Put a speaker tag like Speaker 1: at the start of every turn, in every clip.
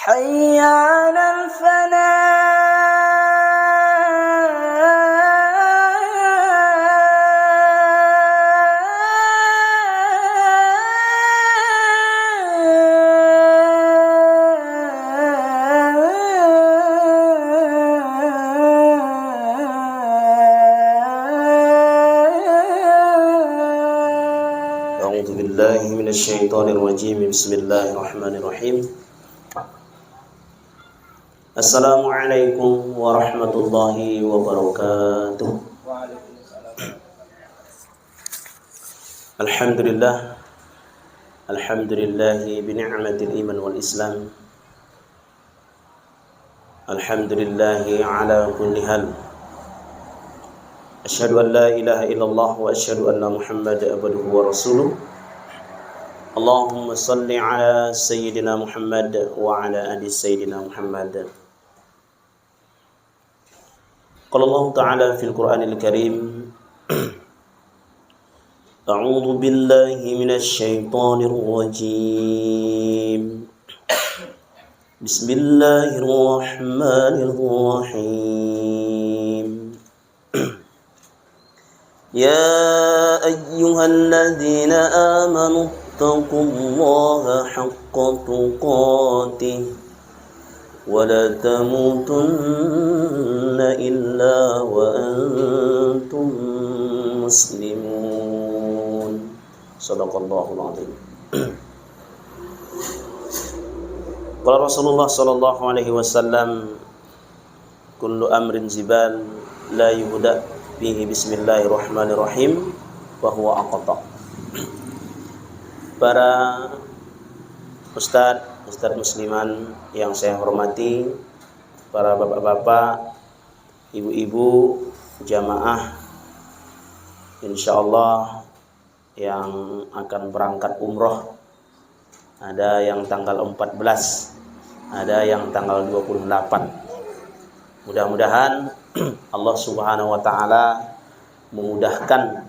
Speaker 1: حي على
Speaker 2: أعوذ بالله من الشيطان الرجيم بسم الله الرحمن الرحيم السلام عليكم ورحمة الله وبركاته. الحمد لله بنعمة الإيمان والإسلام. الحمد لله على كل حال. أشهد أن لا إله إلا الله وأشهد أن محمد عبده ورسوله. اللهم صل على سيدنا محمد وعلى آل سيدنا محمد. قال الله تعالى في القرآن الكريم أعوذ بالله من الشيطان الرجيم بسم الله الرحمن الرحيم يا أيها الذين آمنوا اتقوا الله حق تقاته ولا تموتن إلا وأنتم مسلمون. صدق الله العظيم. قال Rasulullah sallallahu alaihi wasallam kullu amrin zibal la yuhda fihi bismillahirrahmanirrahim wa huwa aqta. Para ustadz musliman yang saya hormati, para bapak-bapak, ibu-ibu, jamaah insyaallah yang akan berangkat umroh, ada yang tanggal 14, ada yang tanggal 28. Mudah-mudahan Allah Subhanahu wa taala memudahkan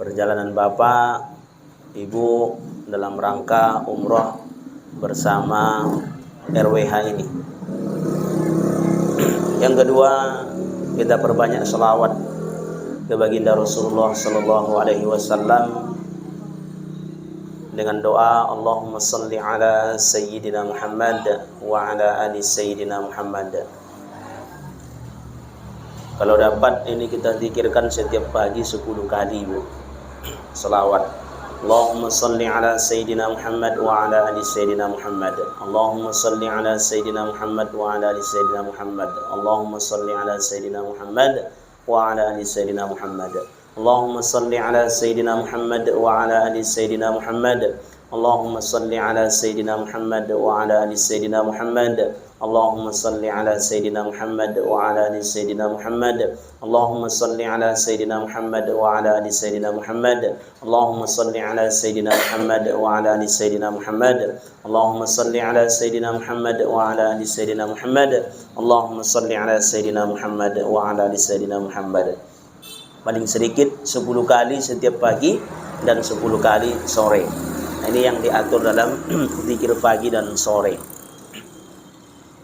Speaker 2: perjalanan Bapak, Ibu dalam rangka umroh bersama RWH ini. Yang kedua, kita perbanyak selawat ke baginda Rasulullah sallallahu alaihi wasallam dengan doa Allahumma salli ala sayyidina Muhammad wa ala ali sayyidina Muhammad. Kalau dapat ini kita zikirkan setiap pagi 10 kali, Bu. Selawat. Allahumma salli ala sayyidina Muhammad wa ala ali sayyidina Muhammad. Allahumma salli ala sayyidina Muhammad wa ala ali sayyidina Muhammad. Allahumma salli ala sayyidina Muhammad wa ala ali sayyidina Muhammad. Allahumma salli ala sayyidina Muhammad wa ala ali sayyidina Muhammad. Allahumma salli ala sayyidina Muhammad wa ala ali sayyidina Muhammad. Allahumma salli ala sayyidina Muhammad wa ala ali sayyidina Muhammad. Allahumma salli ala sayyidina Muhammad wa ala ali sayyidina Muhammad. Allahumma salli ala sayyidina Muhammad wa ala ali sayyidina Muhammad. Allahumma salli ala sayyidina Muhammad wa ala ali sayyidina Muhammad. Allahumma salli ala sayyidina Muhammad wa ala ali sayyidina Muhammad. Paling sedikit 10 kali setiap pagi dan 10 kali sore. Ini yang diatur dalam zikir pagi dan sore.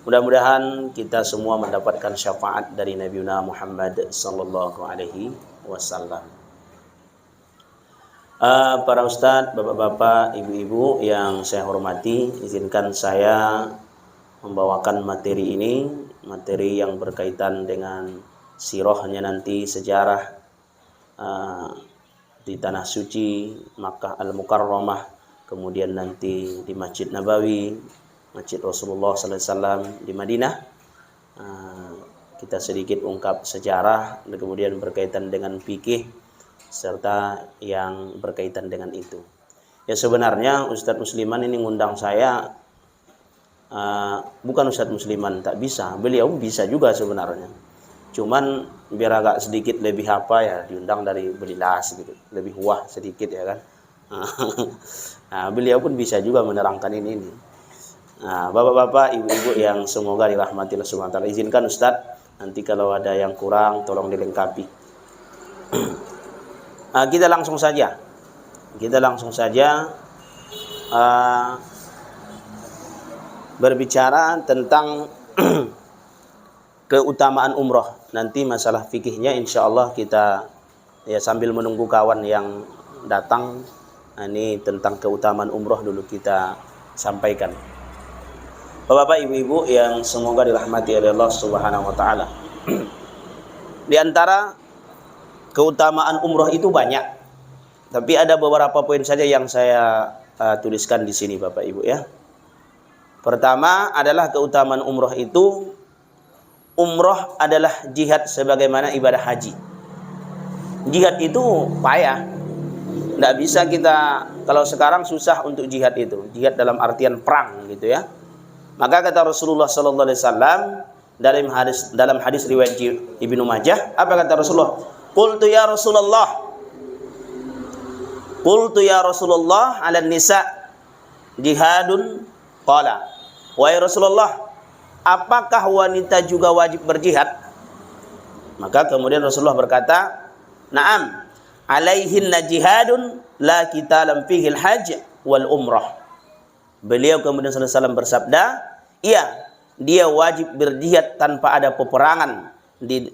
Speaker 2: Mudah-mudahan kita semua mendapatkan syafaat dari Nabi Muhammad sallallahu alaihi wasallam. Para ustadz, bapak-bapak, ibu-ibu yang saya hormati, izinkan saya membawakan materi ini, materi yang berkaitan dengan sirahnya nanti, sejarah di tanah suci Makkah Al-Mukarramah, kemudian nanti di Masjid Nabawi, Masjid Rasulullah sallallahu alaihi wasallam di Madinah. Kita sedikit ungkap sejarah dan kemudian berkaitan dengan fikih serta yang berkaitan dengan itu. Ya sebenarnya Ustadz Musliman ini ngundang saya bukan Ustadz Musliman tak bisa, beliau bisa juga sebenarnya. Cuman biar agak sedikit lebih apa ya, diundang dari Belilas gitu, lebih wah sedikit ya kan. Nah, beliau pun bisa juga menerangkan ini. Nah, bapak-bapak, ibu-ibu yang semoga dirahmati Allah Subhanahu wa taala, izinkan Ustadz nanti kalau ada yang kurang tolong dilengkapi. Kita langsung saja. berbicara tentang keutamaan umroh. Nanti masalah fikihnya insya Allah kita ya sambil menunggu kawan yang datang. Ini tentang keutamaan umroh dulu kita sampaikan. Bapak-bapak, ibu-ibu yang semoga dirahmati oleh Allah Subhanahu wa taala. Di antara keutamaan umroh itu banyak. Tapi ada beberapa poin saja yang saya tuliskan di sini Bapak Ibu ya. Pertama adalah keutamaan umroh itu, umroh adalah jihad sebagaimana ibadah haji. Jihad itu payah. Tidak bisa kita, kalau sekarang susah untuk jihad itu. Jihad dalam artian perang gitu ya. Maka kata Rasulullah sallallahu alaihi wasallam dalam hadis riwayat Ibnu Majah, apa kata Rasulullah? Qultu ya Rasulullah 'alan nisa jihadun, qala, wahai Rasulullah, apakah wanita juga wajib berjihad? Maka kemudian Rasulullah berkata, na'am, alaihinna jihadun la qitalan fihil hajj wal umrah. Beliau kemudian sallallahu alaihi wasallam bersabda, iya, dia wajib berjihad tanpa ada peperangan di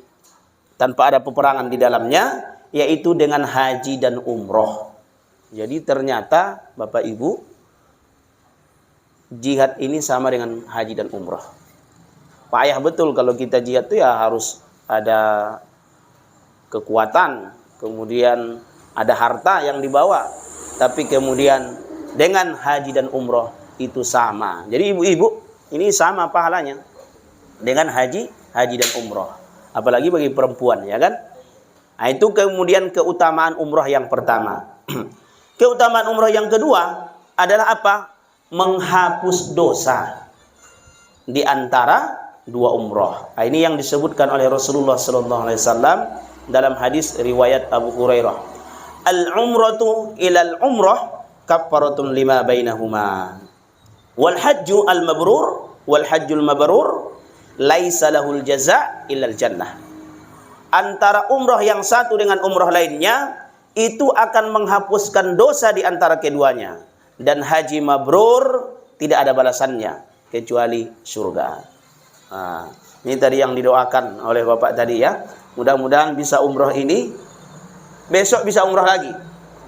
Speaker 2: dalamnya, yaitu dengan haji dan umroh. Jadi ternyata Bapak Ibu, jihad ini sama dengan haji dan umroh. Payah betul kalau kita jihad itu ya harus ada kekuatan, kemudian ada harta yang dibawa. Tapi kemudian dengan haji dan umroh itu sama. Jadi ibu-ibu ini sama pahalanya dengan haji dan umroh. Apalagi bagi perempuan ya kan. Nah, itu kemudian keutamaan umroh yang pertama. Keutamaan umroh yang kedua adalah apa? Menghapus dosa di antara dua umroh. Nah, ini yang disebutkan oleh Rasulullah sallallahu alaihi wasallam dalam hadis riwayat Abu Hurairah. Al-umratu ilal umrah kaffaratun lima bainahuma. Wal hajjul mabrur laisa lahul jaza illal jannah. Antara umrah yang satu dengan umrah lainnya itu akan menghapuskan dosa di antara keduanya, dan haji mabrur tidak ada balasannya kecuali surga. Nah, ini tadi yang didoakan oleh Bapak tadi ya. Mudah-mudahan bisa umrah ini, besok bisa umrah lagi.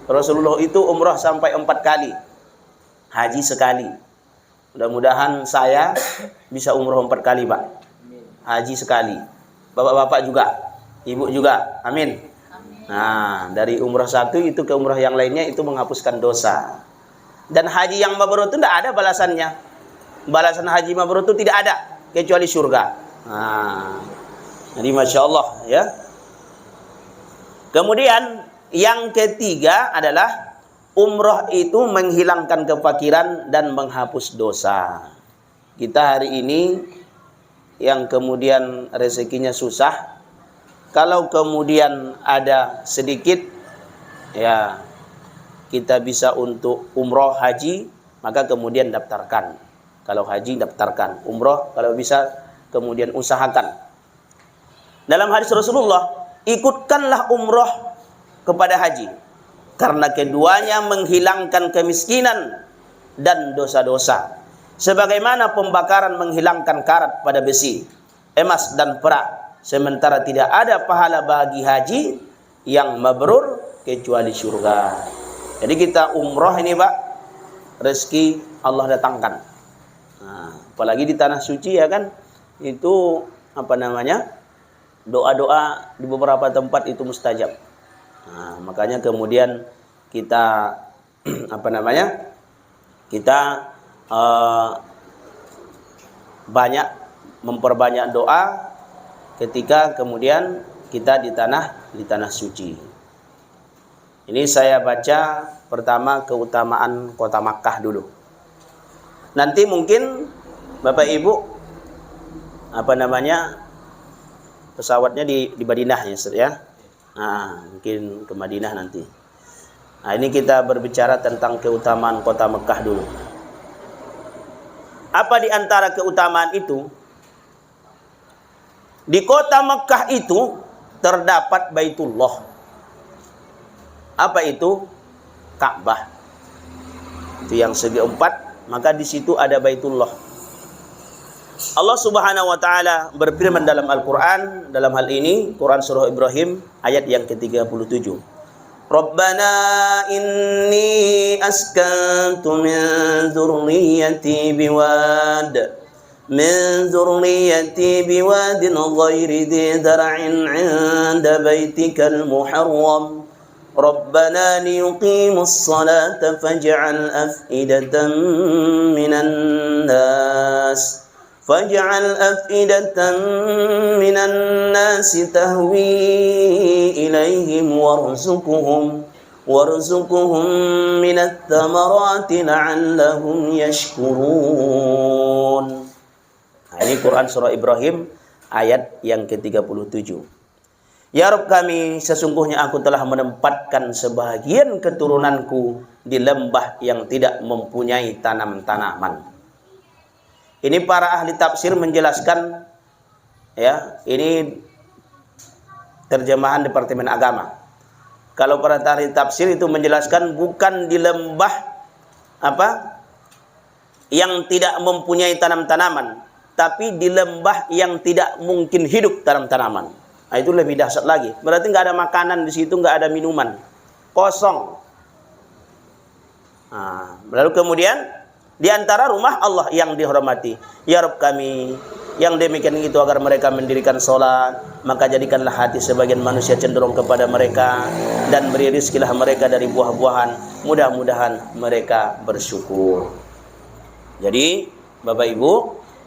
Speaker 2: Rasulullah itu umrah sampai 4 kali, haji sekali. Mudah-mudahan saya bisa umrah 4 kali Pak, haji sekali. Bapak-bapak juga, ibu juga, amin. Nah, dari umrah satu itu ke umrah yang lainnya itu menghapuskan dosa. Dan haji yang mabrur itu tidak ada balasannya. Balasan haji mabrur itu tidak ada kecuali surga. Nah, jadi Masya Allah ya. Kemudian yang ketiga adalah umrah itu menghilangkan kefakiran dan menghapus dosa. Kita hari ini yang kemudian rezekinya susah, kalau kemudian ada sedikit ya kita bisa untuk umrah haji, maka kemudian daftarkan. Kalau haji daftarkan, umrah kalau bisa kemudian usahakan. Dalam hadis Rasulullah, ikutkanlah umrah kepada haji, karena keduanya menghilangkan kemiskinan dan dosa-dosa, sebagaimana pembakaran menghilangkan karat pada besi, emas dan perak, sementara tidak ada pahala bagi haji yang mabrur kecuali surga. Jadi kita umrah ini Pak, rezeki Allah datangkan. Nah, apalagi di tanah suci ya kan, itu apa namanya, doa-doa di beberapa tempat itu mustajab. Nah, makanya kemudian kita apa namanya, kita banyak memperbanyak doa ketika kemudian kita di tanah suci. Ini saya baca pertama keutamaan kota Makkah dulu. Nanti mungkin Bapak Ibu apa namanya, pesawatnya di Madinah ya. Nah, mungkin ke Madinah nanti. Nah, ini kita berbicara tentang keutamaan kota Mekah dulu. Apa di antara keutamaan itu? Di kota Mekah itu terdapat Baitullah. Apa itu? Ka'bah. Itu yang segi 4, maka di situ ada Baitullah. Allah Subhanahu wa taala berfirman dalam Al-Qur'an, dalam hal ini Quran surah Ibrahim ayat yang ke-37. Rabbana inni askantu min dzurriyyati biwadin ghairi dhi dar'in 'inda baitikal muharram Rabbana liyuqimus salata faj'al af'idatan minan nas tahwi ilaihim warzuqhum minat thamarati la'allahum yashkurun. Nah, ini Quran surah Ibrahim ayat yang ke-37. Ya Rabb kami, sesungguhnya aku telah menempatkan sebahagian keturunanku di lembah yang tidak mempunyai tanam-tanaman. Ini para ahli tafsir menjelaskan, ya, ini terjemahan Departemen Agama. Kalau para ahli tafsir itu menjelaskan bukan di lembah yang tidak mempunyai tanam-tanaman, tapi di lembah yang tidak mungkin hidup tanam-tanaman. Nah, itu lebih dahsyat lagi. Berarti nggak ada makanan di situ, nggak ada minuman, kosong. Nah, lalu kemudian di antara rumah Allah yang dihormati, ya Rabb kami, yang demikian itu agar mereka mendirikan sholat, maka jadikanlah hati sebagian manusia cenderung kepada mereka dan beri rizkilah mereka dari buah-buahan, mudah-mudahan mereka bersyukur. Jadi Bapak Ibu,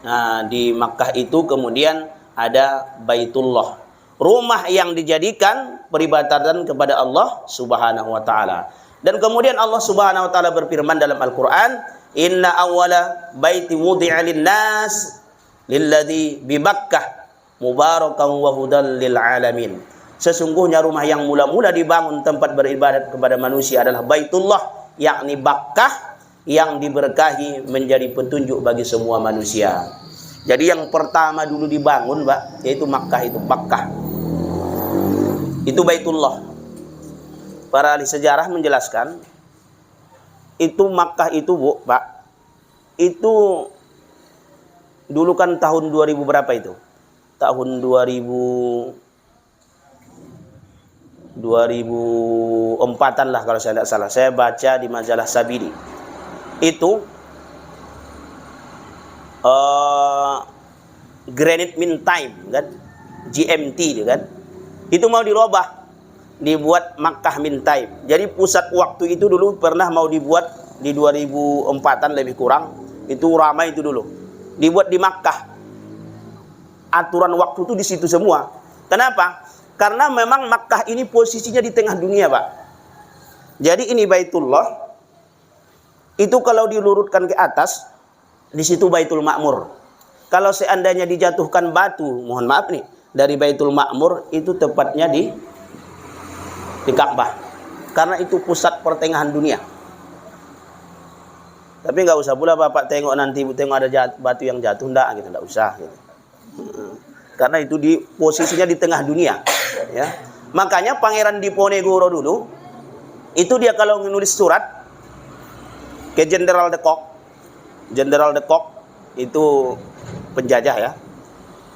Speaker 2: nah, di Makkah itu kemudian ada Baitullah, rumah yang dijadikan peribadatan kepada Allah Subhanahu wa taala. Dan kemudian Allah Subhanahu wa taala berfirman dalam Al-Qur'an, "Inna awwala baiti wudi'a lin-nas lilladzi bi Makkah mubarakan wa hudan lil alamin." Sesungguhnya rumah yang mula-mula dibangun tempat beribadat kepada manusia adalah Baitullah, yakni Makkah yang diberkahi menjadi petunjuk bagi semua manusia. Jadi yang pertama dulu dibangun, Pak, yaitu Makkah itu, Makkah. Itu Baitullah. Para ahli sejarah menjelaskan, itu Makkah itu, Bu, Pak, itu dulu kan tahun 2000 berapa itu? Tahun 2004-an lah kalau saya tidak salah. Saya baca di majalah Sabili. Itu Greenwich Mean Time kan, GMT itu kan, itu mau dirubah, dibuat Makkah Mean Time. Jadi pusat waktu itu dulu pernah mau dibuat di 2004-an lebih kurang, itu ramai itu dulu, dibuat di Makkah. Aturan waktu itu di situ semua. Kenapa? Karena memang Makkah ini posisinya di tengah dunia, Pak. Jadi ini Baitullah, itu kalau dilurutkan ke atas, di situ Baitul Ma'mur. Kalau seandainya dijatuhkan batu, mohon maaf nih, dari Baitul Ma'mur itu tepatnya di Ka'bah. Karena itu pusat pertengahan dunia. Tapi nggak usah pula Bapak tengok nanti ada batu yang jatuh, enggak gitu, enggak usah gitu. Karena itu di posisinya di tengah dunia, ya. Makanya Pangeran Diponegoro dulu itu dia kalau menulis surat ke Jenderal de Kock, Jenderal de Kock itu penjajah ya,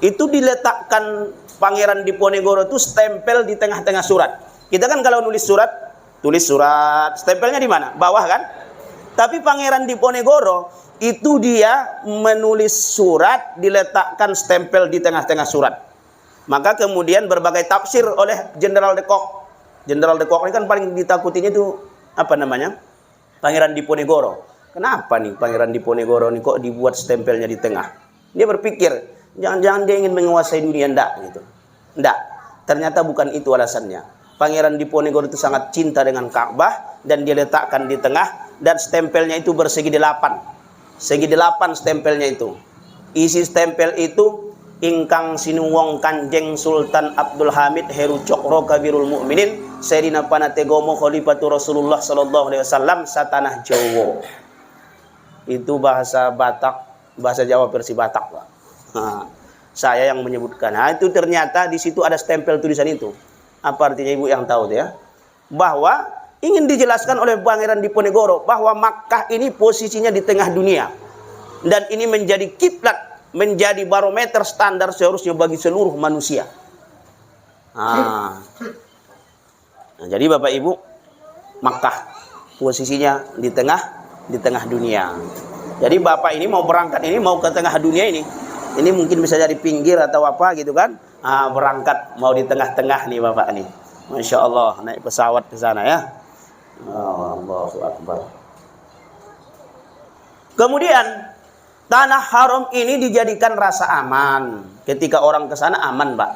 Speaker 2: itu diletakkan Pangeran Diponegoro itu stempel di tengah-tengah surat. Kita kan kalau nulis surat, tulis surat, stempelnya di mana? Bawah kan? Tapi Pangeran Diponegoro itu dia menulis surat, diletakkan stempel di tengah-tengah surat. Maka kemudian berbagai tafsir oleh Jenderal de Kock. Jenderal de Kock ini kan paling ditakutinya itu apa namanya? Pangeran Diponegoro. Kenapa nih Pangeran Diponegoro ini kok dibuat stempelnya di tengah? Dia berpikir, jangan-jangan dia ingin menguasai dunia, enggak gitu. Enggak. Ternyata bukan itu alasannya. Pangeran Diponegoro itu sangat cinta dengan Ka'bah dan dia letakkan di tengah, dan stempelnya itu bersegi 8. Segi 8 stempelnya itu. Isi stempel itu, ingkang sinuwong Kanjeng Sultan Abdul Hamid Heru Cokro Kabirul Mukminin Sayyidina Panategomo Khalifatu Rasulullah sallallahu alaihi wasallam satanah Jawa. Itu bahasa Batak, bahasa Jawa versi Batak, Pak. Nah, saya yang menyebutkan. Nah, itu ternyata di situ ada stempel tulisan itu. Apa artinya Ibu yang tahu ya? Bahwa ingin dijelaskan oleh Pangeran Diponegoro bahwa Makkah ini posisinya di tengah dunia. Dan ini menjadi kiblat menjadi barometer standar seharusnya bagi seluruh manusia. Nah, jadi Bapak Ibu, Makkah posisinya di tengah dunia. Jadi Bapak ini mau berangkat ini, mau ke tengah dunia ini. Ini mungkin bisa jadi pinggir atau apa gitu kan. Berangkat mau di tengah-tengah nih Bapak nih. Masya Allah, naik pesawat ke sana ya. Allahu Akbar. Kemudian tanah haram ini dijadikan rasa aman. Ketika orang ke sana aman, Pak.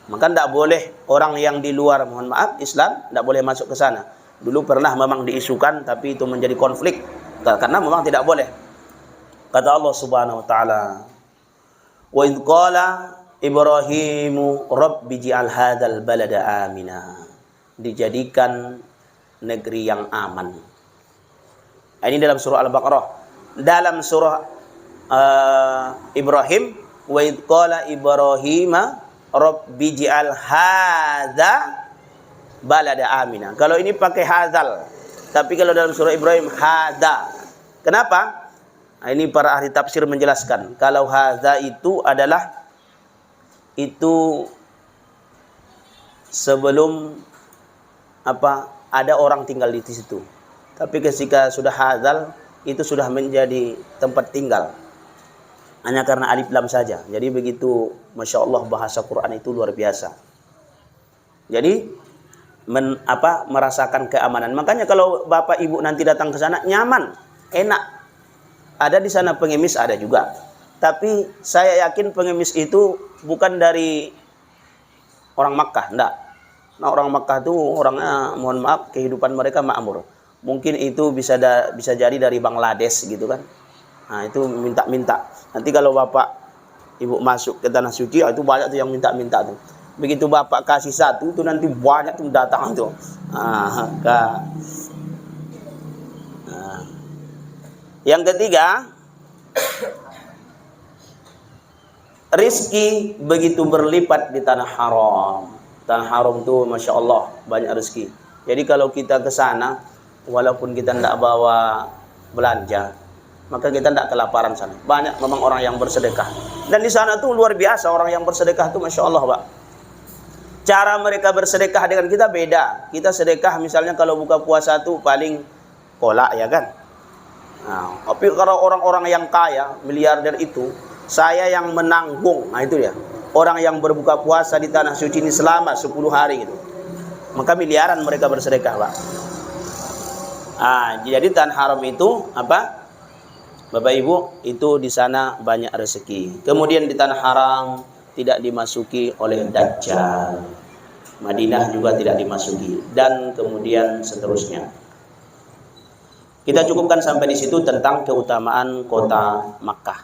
Speaker 2: Maka tidak boleh orang yang di luar, mohon maaf, Islam tidak boleh masuk ke sana. Dulu pernah memang diisukan, tapi itu menjadi konflik karena memang tidak boleh. Kata Allah Subhanahu wa taala, "Wa idz qala Ibrahimu rabbi ij'al hadzal balada amina." Dijadikan negeri yang aman. Ini dalam surah Al-Baqarah. Dalam surah Ibrahim, wa idz qala Ibrahima rabbi ij'al hadza balada amina. Kalau ini pakai hadzal. Tapi kalau dalam surah Ibrahim hadza. Kenapa? Nah, ini para ahli tafsir menjelaskan. Kalau hadza itu adalah sebelum ada orang tinggal di situ. Tapi ketika sudah hadzal itu sudah menjadi tempat tinggal. Hanya karena alif lam saja. Jadi begitu, Masya Allah, bahasa Quran itu luar biasa. Jadi merasakan keamanan. Makanya kalau Bapak Ibu nanti datang ke sana nyaman, enak. Ada di sana pengemis, ada juga. Tapi saya yakin pengemis itu bukan dari orang Makkah, enggak. Nah, orang Makkah itu orangnya, mohon maaf, kehidupan mereka makmur. Mungkin itu bisa jadi dari Bangladesh gitu kan. Nah, itu minta-minta. Nanti kalau Bapak Ibu masuk ke tanah suci, itu banyak tuh yang minta-minta tuh. Begitu Bapak kasih satu, itu nanti banyak tuh datang tuh. Yang ketiga, rizki begitu berlipat di tanah haram. Tanah haram tuh Masya Allah banyak rezeki. Jadi kalau kita ke sana, walaupun kita tidak bawa belanja, maka kita tidak kelaparan sana. Banyak memang orang yang bersedekah. Dan di sana tuh luar biasa orang yang bersedekah tuh Masya Allah, Pak. Cara mereka bersedekah dengan kita beda. Kita sedekah misalnya kalau buka puasa tuh paling kolak ya kan. Nah, tapi kalau orang-orang yang kaya, miliarder itu, saya yang menanggung. Nah itu ya. Orang yang berbuka puasa di tanah suci ini selama 10 hari gitu. Maka miliaran mereka bersedekah, Pak. Jadi tanah haram itu apa? Bapak Ibu, itu di sana banyak rezeki. Kemudian di tanah haram tidak dimasuki oleh Dajjal. Madinah juga tidak dimasuki, dan kemudian seterusnya. Kita cukupkan sampai di situ tentang keutamaan kota Makkah.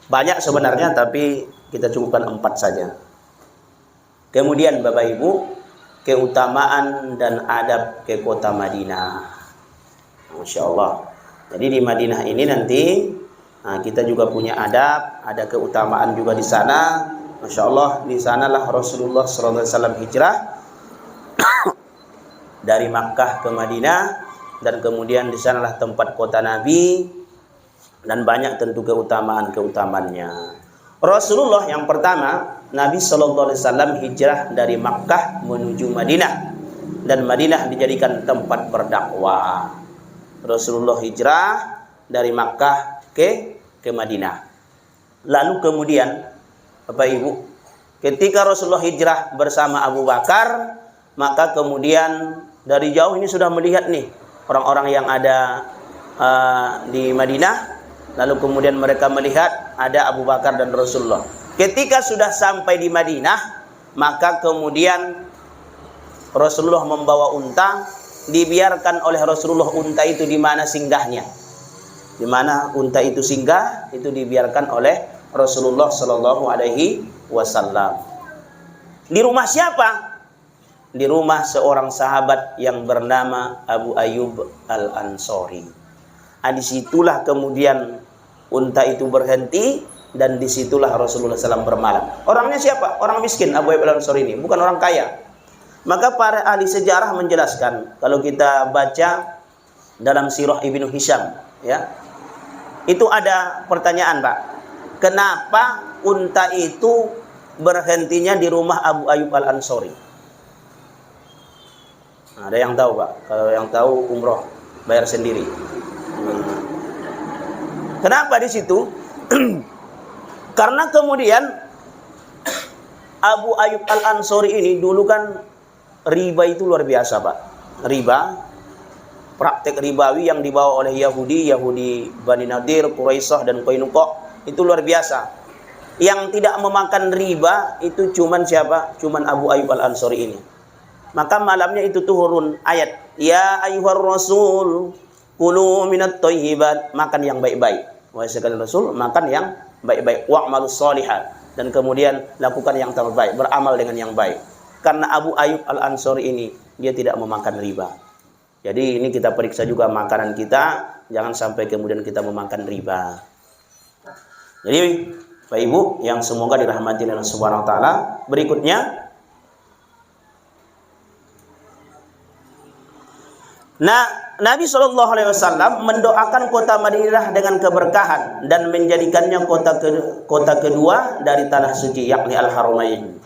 Speaker 2: Banyak sebenarnya, tapi kita cukupkan 4 saja. Kemudian Bapak Ibu, keutamaan dan adab ke kota Madinah. Masya Allah. Jadi di Madinah ini nanti kita juga punya adab, ada keutamaan juga di sana. Masya Allah, di sanalah Rasulullah SAW hijrah dari Makkah ke Madinah, dan kemudian di sanalah tempat kota Nabi, dan banyak tentu keutamaan-keutamaannya. Rasulullah yang pertama, Nabi SAW hijrah dari Makkah menuju Madinah, dan Madinah dijadikan tempat berdakwah. Rasulullah hijrah dari Makkah ke Madinah. Lalu kemudian Bapak Ibu, ketika Rasulullah hijrah bersama Abu Bakar, maka kemudian dari jauh ini sudah melihat nih orang-orang yang ada di Madinah. Lalu kemudian mereka melihat ada Abu Bakar dan Rasulullah. Ketika sudah sampai di Madinah, maka kemudian Rasulullah membawa unta, dibiarkan oleh Rasulullah unta itu di mana singgahnya. Di mana unta itu singgah, itu dibiarkan oleh Rasulullah Shallallahu Alaihi Wasallam. Di rumah siapa? Di rumah seorang sahabat yang bernama Abu Ayyub Al-Ansari. Disitulah kemudian unta itu berhenti, dan disitulah Rasulullah SAW bermalam. Orangnya siapa? Orang miskin, Abu Ayyub Al-Ansari ini, bukan orang kaya. Maka para ahli sejarah menjelaskan, kalau kita baca dalam Sirah Ibnu Hisham, ya, itu ada pertanyaan, Pak. kenapa unta itu berhentinya di rumah Abu Ayyub Al-Ansori? Nah, ada yang tahu, Pak? Kalau yang tahu umroh bayar sendiri. Kenapa di situ? Karena kemudian Abu Ayyub Al-Ansori ini dulu kan riba itu luar biasa, Pak. Riba, praktek ribawi yang dibawa oleh Yahudi Bani Nadir, Quraisyah dan Qainuqa itu luar biasa. Yang tidak memakan riba itu cuman siapa? Cuman Abu Ayyub Al-Ansori ini. Maka malamnya itu turun ayat, ya ayyuhar rasul kulu minat thayyibat, makan yang baik-baik. Wahai sekalian Rasul, makan yang baik-baik, wa'malus sholihat, dan kemudian lakukan yang terbaik, beramal dengan yang baik. Karena Abu Ayyub Al-Ansori ini dia tidak memakan riba. Jadi ini kita periksa juga makanan kita, jangan sampai kemudian kita memakan riba. Jadi Bapak Ibu yang semoga dirahmati oleh Allah Subhanahu wa taala, berikutnya Nabi SAW mendoakan kota Madinah dengan keberkahan dan menjadikannya kota kedua dari tanah suci, yakni Al-Haramain.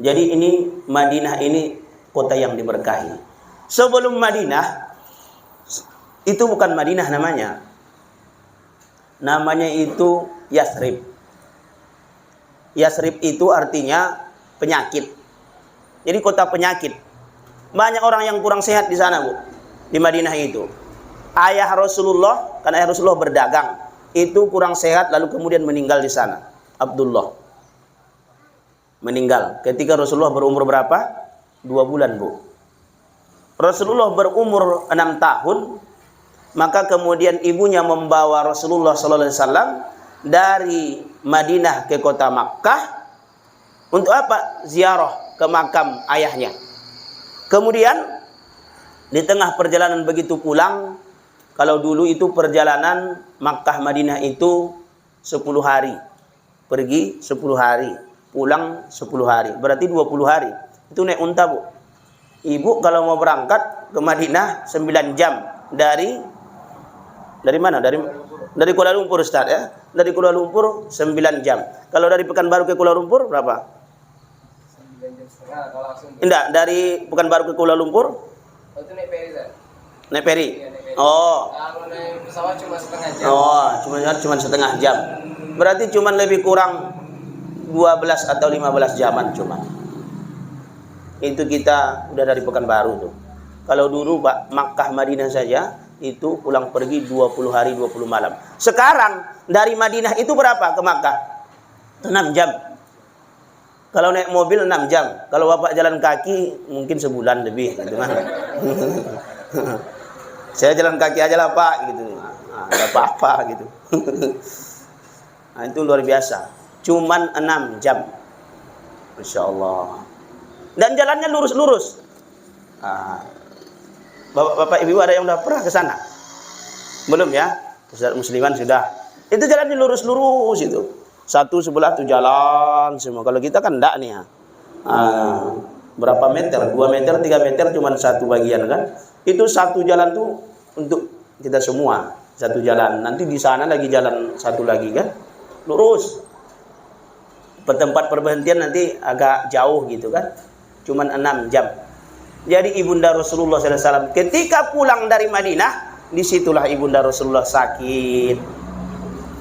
Speaker 2: Jadi ini Madinah ini kota yang diberkahi. Sebelum Madinah itu bukan Madinah namanya. Namanya itu Yasrib. Yasrib itu artinya penyakit. Jadi kota penyakit. Banyak orang yang kurang sehat di sana, Bu. Di Madinah itu. Ayah Rasulullah, karena ayah Rasulullah berdagang, itu kurang sehat lalu kemudian meninggal di sana. Abdullah meninggal ketika Rasulullah berumur berapa? 2 bulan, Bu. Rasulullah berumur 6 tahun, maka kemudian ibunya membawa Rasulullah SAW dari Madinah ke kota Makkah untuk apa? Ziarah ke makam ayahnya. Kemudian di tengah perjalanan begitu pulang, kalau dulu itu perjalanan Makkah Madinah itu 10 hari. Pergi 10 hari, pulang 10 hari. Berarti 20 hari. Itu naik unta, Bu. Ibu kalau mau berangkat ke Madinah 9 jam dari mana? Dari Kuala Lumpur, Ustaz, ya. Dari Kuala Lumpur 9 jam. Kalau dari Pekanbaru ke Kuala Lumpur berapa?
Speaker 1: 9 jam setengah kalau langsung.
Speaker 2: Enggak, dari Pekanbaru ke Kuala Lumpur?
Speaker 1: Oh, itu naik feri, Ustaz.
Speaker 2: Naik feri?
Speaker 1: Iya, naik feri.
Speaker 2: Oh.
Speaker 1: Kalau naik pesawat cuma setengah jam.
Speaker 2: Oh, cuma setengah jam. Berarti cuma lebih kurang 12 atau 15 jaman cuma. Itu kita udah dari Pekanbaru tuh. Kalau dulu Pak, Makkah Madinah saja itu pulang pergi 20 hari 20 malam. Sekarang dari Madinah itu berapa ke Makkah? 6 jam. Kalau naik mobil 6 jam. Kalau Bapak jalan kaki mungkin sebulan lebih gitu kan. Saya jalan kaki aja lah, Pak, gitu. Nah, ada apa-apa gitu. Nah, itu luar biasa. Cuman 6 jam. Masya Allah. Dan jalannya lurus-lurus. Nah, Bapak Ibu ada yang udah pernah ke sana? Belum ya? Ustaz Musliman sudah. Itu jalannya lurus-lurus itu. Satu sebelah tuh jalan semua. Kalau kita kan enggak nih ya. Berapa meter? 2 meter, 3 meter cuman satu bagian kan. Itu satu jalan tuh untuk kita semua. Satu jalan. Nanti di sana lagi jalan satu lagi kan. Lurus. Tempat perberhentian nanti agak jauh gitu kan. Cuman 6 jam. Jadi ibunda Rasulullah SAW ketika pulang dari Madinah, disitulah ibunda Rasulullah sakit.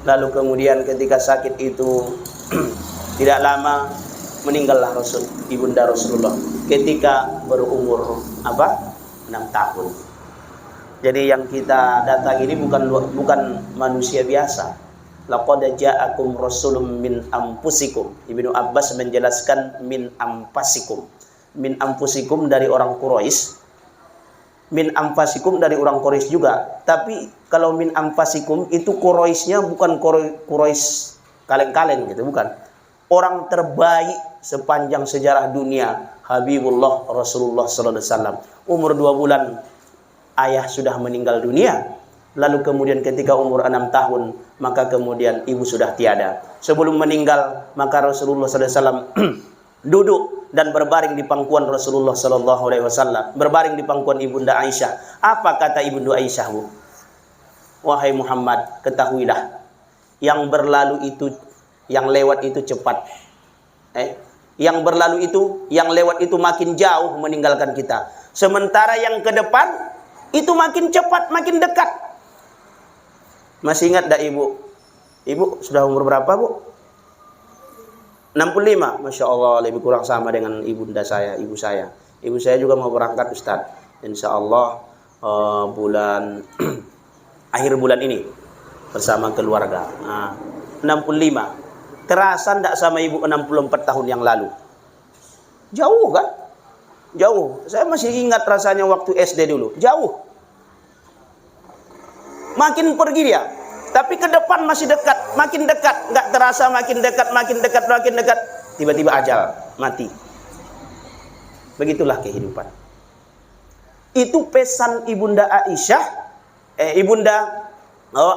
Speaker 2: Lalu kemudian ketika sakit itu tidak lama meninggallah ibunda Rasulullah ketika berumur 6 tahun. Jadi yang kita datang ini bukan manusia biasa. Laqad ja'akum rasulun min anfusikum. Ibnu Abbas menjelaskan min anfasikum. Min anfusikum dari orang Quraisy. Min anfasikum dari orang Quraisy juga. Tapi kalau min anfasikum itu Quraisynya bukan Quraisy kaleng-kaleng gitu, bukan. Orang terbaik sepanjang sejarah dunia, Habibullah Rasulullah sallallahu alaihi wasallam. Umur 2 bulan ayah sudah meninggal dunia. Lalu kemudian ketika umur 6 tahun, maka kemudian ibu sudah tiada. Sebelum meninggal, maka Rasulullah sallallahu alaihi wasallam duduk dan berbaring di pangkuan Rasulullah sallallahu alaihi wasallam, berbaring di pangkuan ibunda Aisyah. Apa kata ibunda Aisyah, Bu? Wahai Muhammad, ketahuilah, yang berlalu itu, yang lewat itu cepat. Yang berlalu itu, yang lewat itu makin jauh meninggalkan kita. Sementara yang ke depan itu makin cepat, makin dekat. Masih ingat tak ibu? Ibu sudah umur berapa, Bu? 65. Masya Allah, lebih kurang sama dengan ibunda saya, ibu saya. Ibu saya juga mau berangkat, Ustaz. Insya Allah bulan akhir bulan ini bersama keluarga. 65. Terasa tidak sama ibu 64 tahun yang lalu? Jauh kan? Jauh. Saya masih ingat rasanya waktu SD dulu. Jauh. Makin pergi dia. Tapi ke depan masih dekat. Makin dekat. Nggak terasa makin dekat, makin dekat, makin dekat. Tiba-tiba ajal. Mati. Begitulah kehidupan. Itu pesan ibunda Aisyah. Ibunda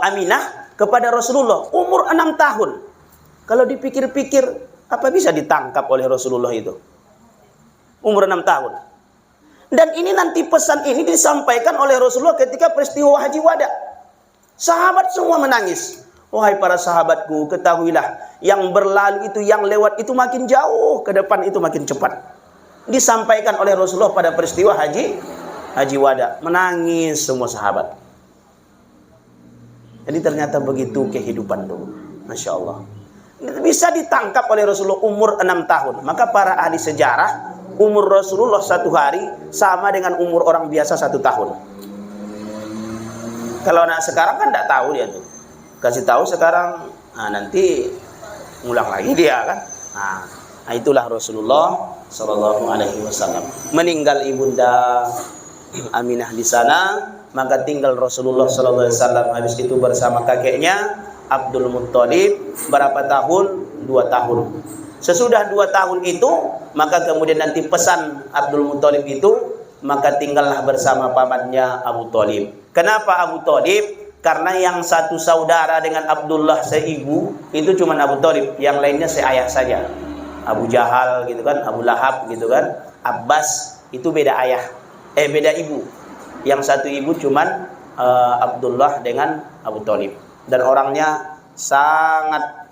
Speaker 2: Aminah kepada Rasulullah. Umur 6 tahun. Kalau dipikir-pikir, apa bisa ditangkap oleh Rasulullah itu? Umur 6 tahun. Dan ini nanti pesan ini disampaikan oleh Rasulullah ketika peristiwa Haji Wada. Sahabat semua menangis. Wahai para sahabatku, ketahuilah, yang berlalu itu, yang lewat itu makin jauh, ke depan itu makin cepat. Disampaikan oleh Rasulullah pada peristiwa Haji Wada. Menangis semua sahabat. Jadi ternyata begitu kehidupan dulu. Masya Allah. Bisa ditangkap oleh Rasulullah umur 6 tahun. Maka para ahli sejarah, umur Rasulullah 1 hari sama dengan umur orang biasa 1 tahun. Kalau anak sekarang kan tidak tahu dia tuh. Kasih tahu sekarang, nanti ngulang lagi dia kan. Nah, itulah Rasulullah Sallallahu Alaihi Wasallam. Meninggal ibunda Aminah di sana, maka tinggal Rasulullah Sallallahu Alaihi Wasallam. Habis itu bersama kakeknya Abdul Muttalib. Berapa tahun? 2 tahun. Sesudah 2 tahun itu, maka kemudian nanti pesan Abdul Muttalib itu, maka tinggallah bersama pamannya Abu Thalib. Kenapa Abu Thalib? Karena yang satu saudara dengan Abdullah seibu, itu cuma Abu Thalib. Yang lainnya seayah saja. Abu Jahal gitu kan, Abu Lahab gitu kan, Abbas, itu beda ayah. Beda ibu. Yang satu ibu cuman Abdullah dengan Abu Thalib. Dan orangnya sangat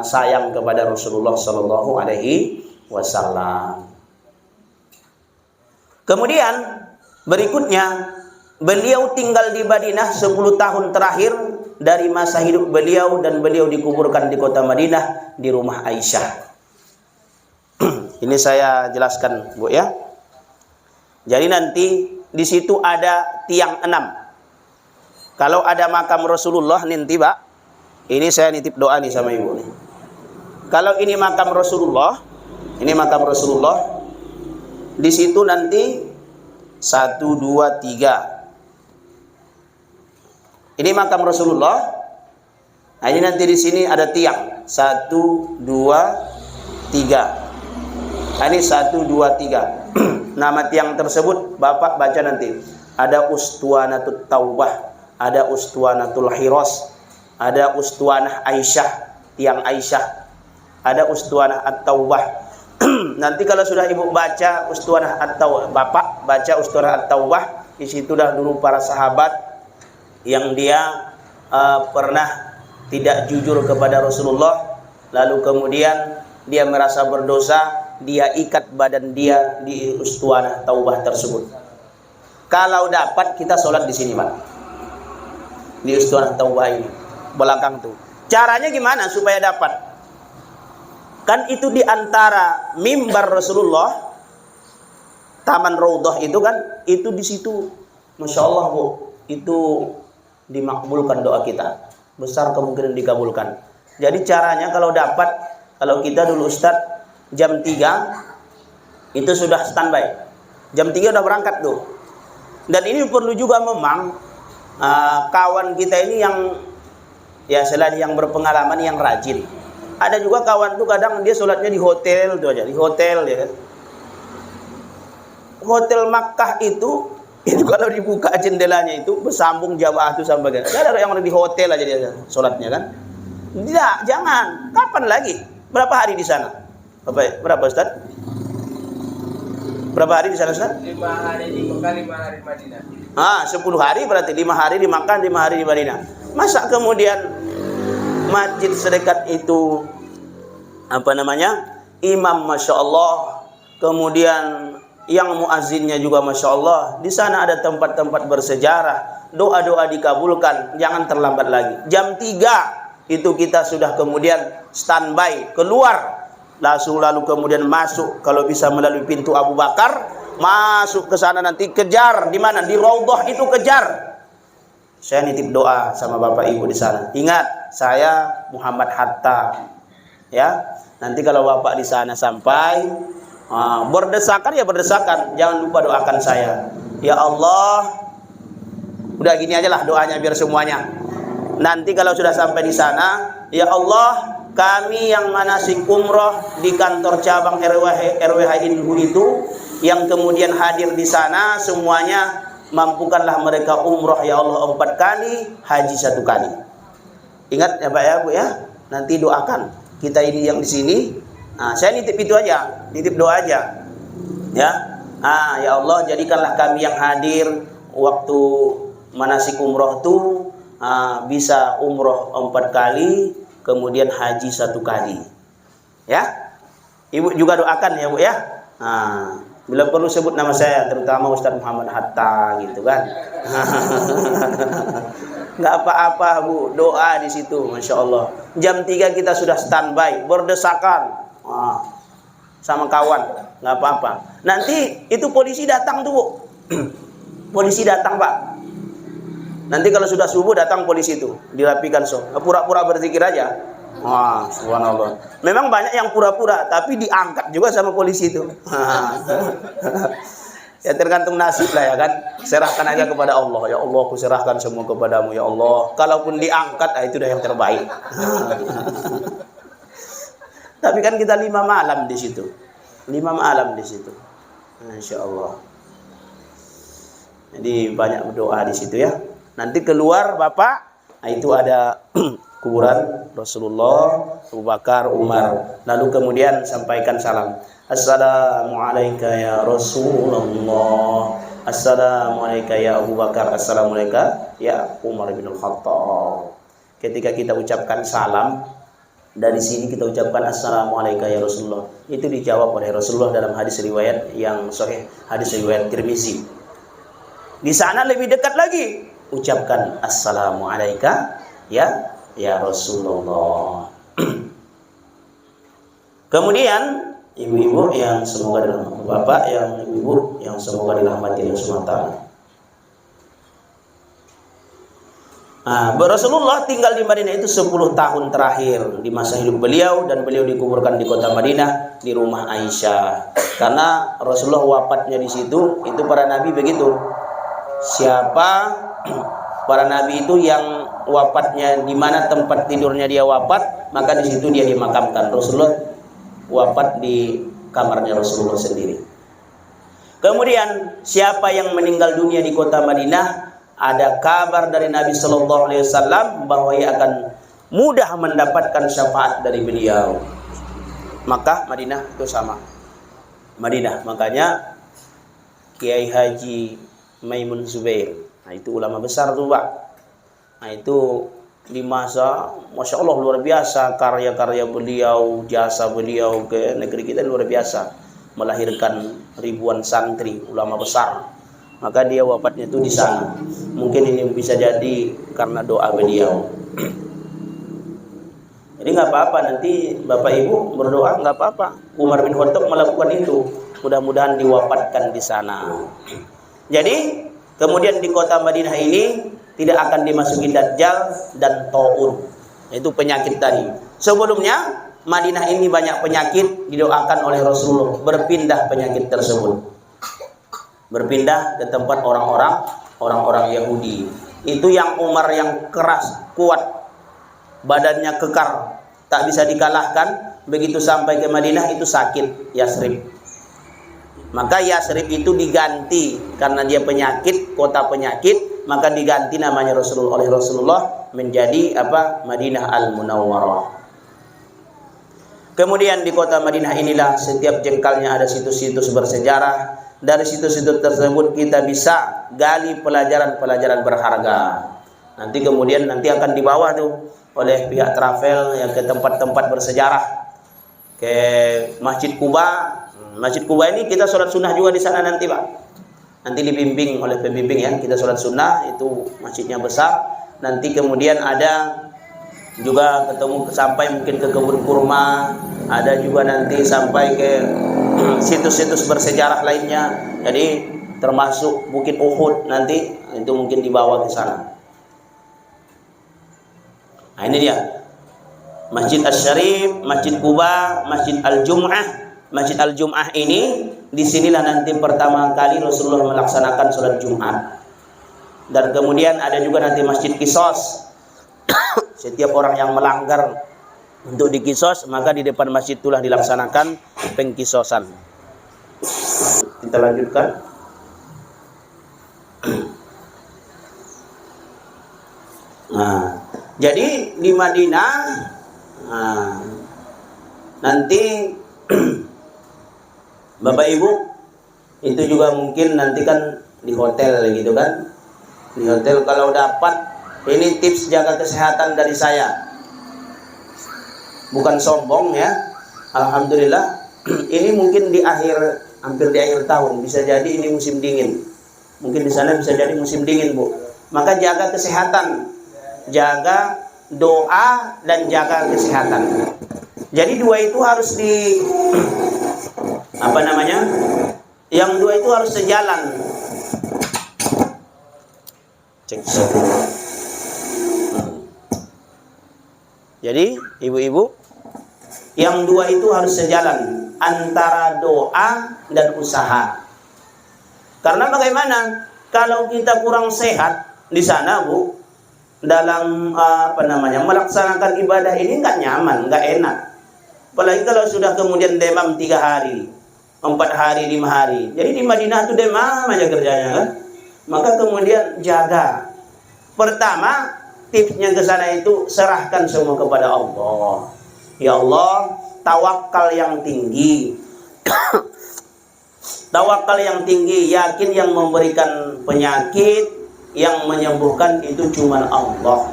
Speaker 2: sayang kepada Rasulullah Sallallahu Alaihi Wasallam. Kemudian berikutnya, beliau tinggal di Madinah 10 tahun terakhir dari masa hidup beliau, dan beliau dikuburkan di kota Madinah di rumah Aisyah. Ini saya jelaskan, Bu ya. Jadi nanti di situ ada tiang 6. Kalau ada makam Rasulullah nanti, Pak, ini saya nitip doa nih sama Ibu nih. Kalau ini makam Rasulullah, di situ nanti 1, 2, 3. Ini makam Rasulullah. Nah, ini nanti di sini ada tiang 1, 2, 3. Nah, ini 1, 2, 3. Nama tiang tersebut Bapak baca nanti. Ada Ustuanatul Taubah, ada Ustuanatul Hiras, ada Ustuanah Aisyah, tiang Aisyah, ada Ustuanah At-Taubah. Nanti kalau sudah Ibu baca Ustuanah At-Taubah, Bapak baca Ustuanah At-Taubah, di situ dah dulu para sahabat yang dia pernah tidak jujur kepada Rasulullah, lalu kemudian dia merasa berdosa, dia ikat badan dia di Ustuanah Taubah tersebut. Kalau dapat kita sholat di sini, Pak, di Ustuanah Taubah ini belakang tuh. Caranya gimana supaya dapat? Kan itu di antara mimbar Rasulullah, Taman Raudhah itu kan, itu di situ, Masya Allah, Bu, itu dimakbulkan doa kita, besar kemungkinan dikabulkan. Jadi caranya kalau dapat, kalau kita dulu Ustadz jam 3 itu sudah standby, jam 3 udah berangkat tuh. Dan ini perlu juga memang kawan kita ini yang ya selain yang berpengalaman, yang rajin. Ada juga kawan tuh kadang dia sholatnya di hotel tuh aja, di hotel ya kan. Hotel Makkah itu kalau dibuka jendelanya itu bersambung jamaah itu sampai kan. Ada yang di hotel aja dia sholatnya kan. Tidak, jangan. Kapan lagi? Berapa hari di sana? Berapa Ustaz? Berapa hari di sana Ustaz?
Speaker 1: 5 hari di Mekah, 5 hari di Madinah.
Speaker 2: 10 hari berarti 5 hari di Makkah, 5 hari di Madinah. Masa kemudian masjid sedekat itu apa namanya, imam masya Allah, kemudian yang muazzinnya juga masya Allah. Di sana ada tempat-tempat bersejarah, doa-doa dikabulkan. Jangan terlambat lagi. Jam 3 itu kita sudah kemudian standby keluar, lalu kemudian masuk, kalau bisa melalui pintu Abu Bakar, masuk ke sana, nanti kejar di mana, di Raudhah itu kejar. Saya nitip doa sama Bapak Ibu di sana. Ingat, saya Muhammad Hatta. Ya, nanti kalau Bapak di sana sampai berdesakan ya berdesakan, jangan lupa doakan saya. Ya Allah, udah gini aja lah doanya biar semuanya. Nanti kalau sudah sampai di sana, ya Allah, kami yang manasik umroh di kantor cabang RWH Inhu itu, yang kemudian hadir di sana semuanya, mampukanlah mereka umroh ya Allah 4 kali, haji 1 kali. Ingat ya Pak ya Bu ya, nanti doakan kita ini yang di sini. Saya nitip itu aja, nitip doa aja. Ya, ya Allah, jadikanlah kami yang hadir waktu manasik umroh itu bisa umroh 4 kali, kemudian haji 1 kali. Ya, Ibu juga doakan ya Bu ya. Bila perlu sebut nama saya, terutama Ustaz Muhammad Hatta gitu kan. Nggak apa-apa Bu, doa di situ, masya Allah. Jam 3 kita sudah standby, berdesakan sama kawan, nggak apa-apa. Nanti itu polisi datang tuh Bu. Polisi datang Pak. Nanti kalau sudah subuh datang polisi itu, dirapikan pura-pura berzikir aja. Subhanallah. Memang banyak yang pura-pura, tapi diangkat juga sama polisi itu. Ya tergantung nasib lah ya kan. Serahkan aja kepada Allah. Ya Allah, aku serahkan semua kepadamu ya Allah. Kalaupun diangkat, itu udah yang terbaik. Tapi kan kita 5 malam di situ. 5 malam di situ. Masya Allah. Jadi banyak berdoa di situ ya. Nanti keluar Bapak, itu ada kuburan Rasulullah, Abu Bakar, Umar. Lalu kemudian sampaikan salam. Assalamualaikum ya Rasulullah. Assalamualaikum ya Abu Bakar. Assalamualaikum ya Umar bin Khattab. Ketika kita ucapkan salam, dari sini kita ucapkan Assalamualaikum ya Rasulullah. Itu dijawab oleh Rasulullah dalam hadis riwayat yang sahih, hadis riwayat Tirmizi. Di sana lebih dekat lagi, ucapkan Assalamualaikum ya Rasulullah. Kemudian ibu-ibu yang semoga dirahmati, bapak yang ibu yang semoga dirahmati Allah Subhanahu wa taala. Rasulullah tinggal di Madinah itu 10 tahun terakhir di masa hidup beliau, dan beliau dikuburkan di kota Madinah di rumah Aisyah. Karena Rasulullah wafatnya di situ, itu para nabi begitu. Siapa para nabi itu yang wafatnya di mana tempat tidurnya dia wafat, maka di situ dia dimakamkan. Rasulullah wafat di kamarnya Rasulullah sendiri. Kemudian siapa yang meninggal dunia di kota Madinah, ada kabar dari Nabi Sallallahu Alaihi Wasallam bahwa ia akan mudah mendapatkan syafaat dari beliau. Maka Madinah itu sama. Madinah, makanya Kiai Haji Maimun Zubair, itu ulama besar tuh Pak. Itu di masa, masya Allah luar biasa karya-karya beliau, jasa beliau ke negeri kita luar biasa, melahirkan ribuan santri, ulama besar. Maka dia wafatnya itu di sana. Mungkin ini bisa jadi karena doa beliau. Jadi nggak apa-apa, nanti Bapak Ibu berdoa, nggak apa-apa. Umar bin Khattab melakukan itu, mudah-mudahan diwafatkan di sana. Jadi kemudian di kota Madinah ini tidak akan dimasuki Dajjal dan Taun, itu penyakit tadi. Sebelumnya Madinah ini banyak penyakit, didoakan oleh Rasulullah berpindah penyakit tersebut, berpindah ke tempat orang-orang Yahudi. Itu yang Umar yang keras, kuat, badannya kekar, tak bisa dikalahkan. Begitu sampai ke Madinah itu sakit, Yasrib. Maka Yasrib itu diganti karena dia penyakit, kota penyakit, maka diganti namanya oleh Rasulullah menjadi apa? Madinah Al-Munawwarah. Kemudian di kota Madinah inilah setiap jengkalnya ada situs-situs bersejarah. Dari situs-situs tersebut kita bisa gali pelajaran-pelajaran berharga. Nanti kemudian akan dibawa tuh oleh pihak travel yang ke tempat-tempat bersejarah, ke Masjid Kuba. Masjid Kuba ini kita sholat sunnah juga di sana nanti Pak. Nanti dibimbing oleh pembimbing ya, kita sholat sunnah, itu masjidnya besar. Nanti kemudian ada juga ketemu sampai mungkin ke kebun kurma, ada juga nanti sampai ke situs-situs bersejarah lainnya. Jadi termasuk Bukit Uhud nanti itu mungkin dibawa ke sana. Nah ini dia Masjid Asy-Syarif, Masjid Kuba, Masjid Al-Jum'ah. Masjid Al-Jum'ah ini disinilah nanti pertama kali Rasulullah melaksanakan sholat Jumat. Dan kemudian ada juga nanti Masjid Qisas. Setiap orang yang melanggar untuk dikisos, maka di depan masjid itulah dilaksanakan pengkisosan. Kita lanjutkan. Nah, jadi di Madinah nanti Bapak Ibu itu juga mungkin nanti kan di hotel gitu kan. Di hotel kalau dapat, ini tips jaga kesehatan dari saya. Bukan sombong ya. Alhamdulillah ini mungkin hampir di akhir tahun, bisa jadi ini musim dingin. Mungkin di sana bisa jadi musim dingin, Bu. Maka jaga kesehatan. Jaga doa dan jaga kesehatan. Jadi dua itu harus yang dua itu harus sejalan. Cek. Jadi ibu-ibu, yang dua itu harus sejalan antara doa dan usaha. Karena bagaimana kalau kita kurang sehat di sana, Bu, dalam melaksanakan ibadah ini nggak nyaman, nggak enak. Apalagi kalau sudah kemudian demam 3 hari, 4 hari, 5 hari. Jadi di Madinah itu demam aja kerjanya kan. Maka kemudian jaga. Pertama, tipsnya ke sana itu serahkan semua kepada Allah. Ya Allah, tawakal yang tinggi. Tawakal yang tinggi, yakin yang memberikan penyakit, yang menyembuhkan itu cuma Allah.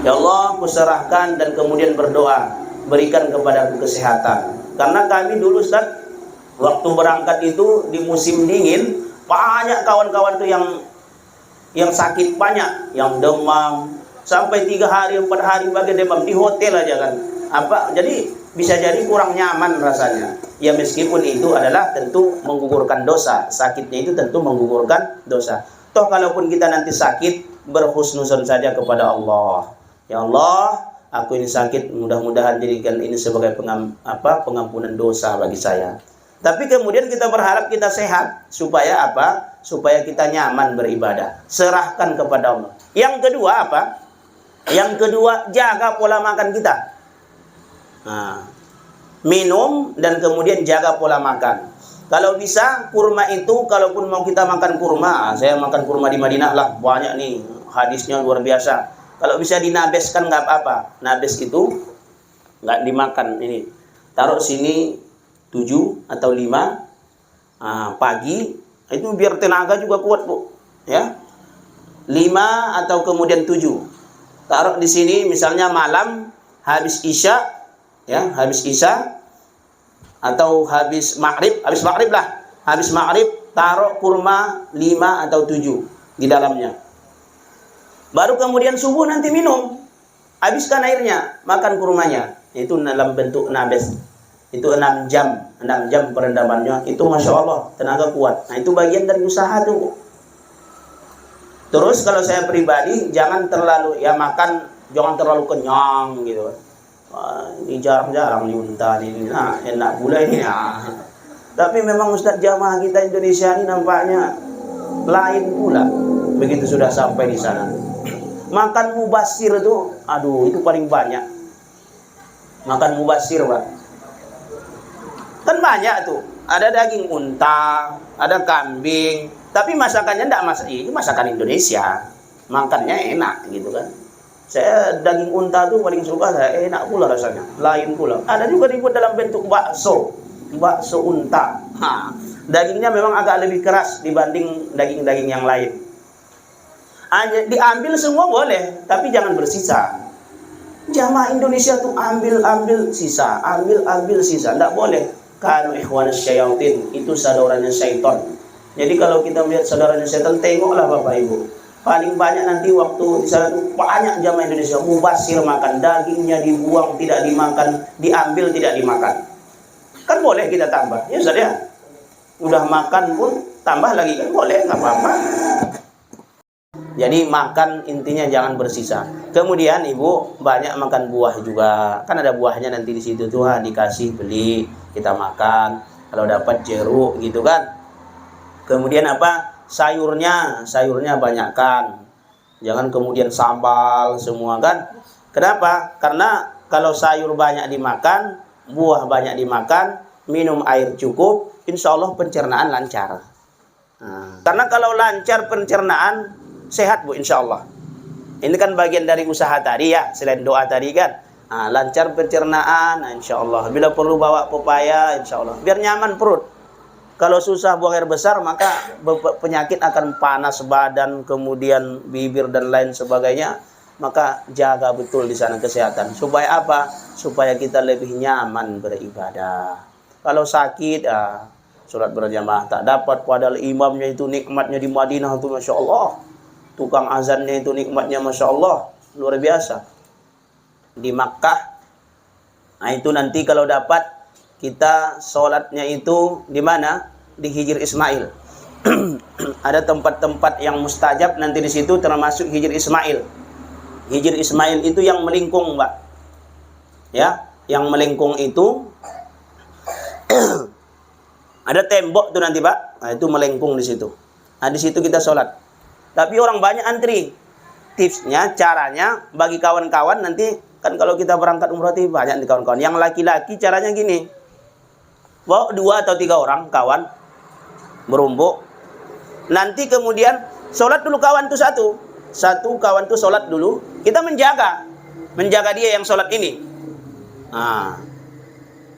Speaker 2: Ya Allah, kuserahkan dan kemudian berdoa, berikan kepadaku kesehatan. Karena kami dulu Ustaz, waktu berangkat itu di musim dingin, banyak kawan-kawan tuh yang sakit banyak, yang demam sampai 3 hari 4 hari bagi demam di hotel aja kan. Jadi bisa jadi kurang nyaman rasanya. Ya meskipun itu adalah tentu menggugurkan dosa, sakitnya itu tentu menggugurkan dosa. Toh kalaupun kita nanti sakit, berhusnuzon saja kepada Allah. Ya Allah, aku ini sakit, mudah-mudahan jadikan ini sebagai pengampunan dosa bagi saya. Tapi kemudian kita berharap kita sehat supaya apa? Supaya kita nyaman beribadah. Serahkan kepada Allah. Yang kedua apa? Yang kedua, jaga pola makan kita. Nah, minum dan kemudian jaga pola makan. Kalau bisa kurma itu, kalaupun mau kita makan kurma, saya makan kurma di Madinah lah, banyak nih hadisnya luar biasa. Kalau bisa dinabeskan nggak apa-apa. Nabes itu nggak dimakan ini. Taruh sini 7 atau 5 pagi, itu biar tenaga juga kuat, Bu. Ya. 5 atau kemudian 7. Taruh di sini misalnya malam habis Isya, ya, habis Isya atau habis maghrib lah. Habis maghrib taruh kurma 5 atau 7 di dalamnya. Baru kemudian subuh nanti minum. Habiskan airnya, makan kurmanya. Itu dalam bentuk nabes. Itu 6 jam perendamannya. Itu Masya Allah, tenaga kuat. Nah itu bagian dari usaha tuh. Terus kalau saya pribadi, jangan terlalu, ya makan, jangan terlalu kenyang gitu. Ini jarang-jarang diunta ini. Nah enak pula ini. Nah. Tapi memang Ustadz jamaah kita Indonesia ini nampaknya lain pula. Begitu sudah sampai di sana. Makan mubasir itu, aduh itu paling banyak. Makan mubasir, Pak. Kan banyak tuh. Ada daging unta, ada kambing. Tapi masakannya enggak ini masakan Indonesia. Makannya enak gitu kan. Saya daging unta tuh paling suka, saya enak pula rasanya. Lain pula. Ada juga dibuat dalam bentuk bakso. Bakso unta. Dagingnya memang agak lebih keras dibanding daging-daging yang lain. Diambil semua boleh, tapi jangan bersisa. Jamaah Indonesia tuh ambil sisa, ambil sisa. Tidak boleh. Kanu ikhwan syaitan, itu saudaranya syaitan. Jadi kalau kita melihat saudaranya syaitan, tengoklah Bapak Ibu. Paling banyak nanti waktu di sana tuh banyak jamaah Indonesia mubasir makan, dagingnya dibuang tidak dimakan, diambil tidak dimakan. Kan boleh kita tambah, ya Ustaz ya. Udah makan pun tambah lagi kan boleh, nggak apa-apa. Jadi makan intinya jangan bersisa. Kemudian ibu banyak makan buah juga. Kan ada buahnya nanti di situ tuh, dikasih beli, kita makan. Kalau dapat jeruk gitu kan. Kemudian apa? Sayurnya banyakkan. Jangan kemudian sambal semua kan. Kenapa? Karena kalau sayur banyak dimakan, buah banyak dimakan, minum air cukup, insya Allah pencernaan lancar. Nah, karena kalau lancar pencernaan, sehat Bu insya Allah. Ini kan bagian dari usaha tadi ya, selain doa tadi kan. Nah, lancar pencernaan, nah, insya Allah. Bila perlu bawa pepaya, insya Allah. Biar nyaman perut. Kalau susah buang air besar, maka penyakit akan panas badan, kemudian bibir dan lain sebagainya. Maka jaga betul di sana kesehatan. Supaya apa? Supaya kita lebih nyaman beribadah. Kalau sakit, sholat berjamaah tak dapat. Padahal imamnya itu nikmatnya di Madinah itu Masya Allah. Tukang azannya itu nikmatnya Masya Allah. Luar biasa. Di Makkah, nah itu nanti kalau dapat, kita sholatnya itu di mana? Di Hijr Ismail. Ada tempat-tempat yang mustajab nanti di situ, termasuk Hijr Ismail. Hijr Ismail itu yang melingkung, Mbak. Ya, yang melingkung itu ada tembok tuh nanti, Pak. Nah, itu melengkung di situ. Nah, di situ kita sholat. Tapi orang banyak antri. Tipsnya, caranya, bagi kawan-kawan nanti, kan kalau kita berangkat umroh itu banyak nih kawan-kawan. Yang laki-laki caranya gini. Bawa 2 atau 3 orang kawan, berumbuk. Nanti kemudian, sholat dulu kawan tuh satu kawan tuh sholat dulu. Kita menjaga dia yang sholat ini. Nah,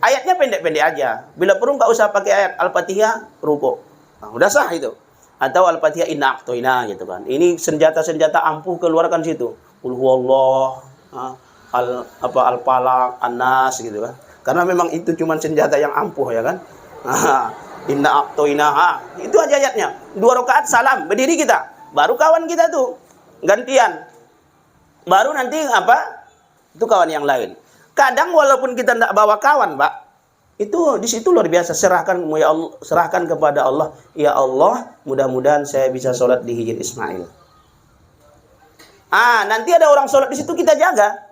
Speaker 2: ayatnya pendek-pendek aja. Bila perlu nggak usah pakai ayat Al-Fatihah, rukuk. Nah, udah sah itu. Atau Al-Fatihah inna a'toina gitu kan. Ini senjata-senjata ampuh keluarkan situ. Qul huwallah, al-falaq, an-nas gitu kan. Karena memang itu cuma senjata yang ampuh ya kan. Inna a'toina. Itu aja ayatnya. 2 rakaat salam, berdiri kita. Baru kawan kita tuh gantian. Baru nanti apa? Itu kawan yang lain. Kadang walaupun kita tidak bawa kawan, Pak, itu di situ luar biasa. Serahkan ya Allah, serahkan kepada Allah. Ya Allah, mudah-mudahan saya bisa sholat di Hijr Ismail. Nanti ada orang sholat di situ, kita jaga.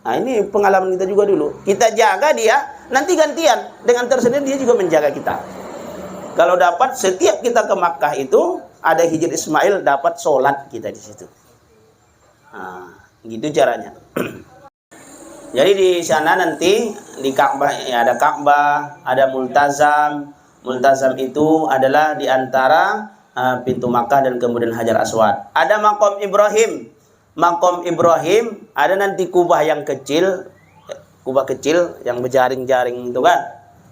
Speaker 2: Nah, ini pengalaman kita juga dulu. Kita jaga dia, nanti gantian. Dengan tersendiri dia juga menjaga kita. Kalau dapat setiap kita ke Makkah itu ada Hijr Ismail, dapat sholat kita di situ. Nah, gitu caranya. Jadi di sana nanti di Ka'bah ya, ada Ka'bah, ada Multazam. Multazam itu adalah di antara pintu Makkah dan kemudian Hajar Aswad. Ada Maqam Ibrahim. Maqam Ibrahim ada nanti kubah yang kecil, kubah kecil yang berjaring-jaring itu kan.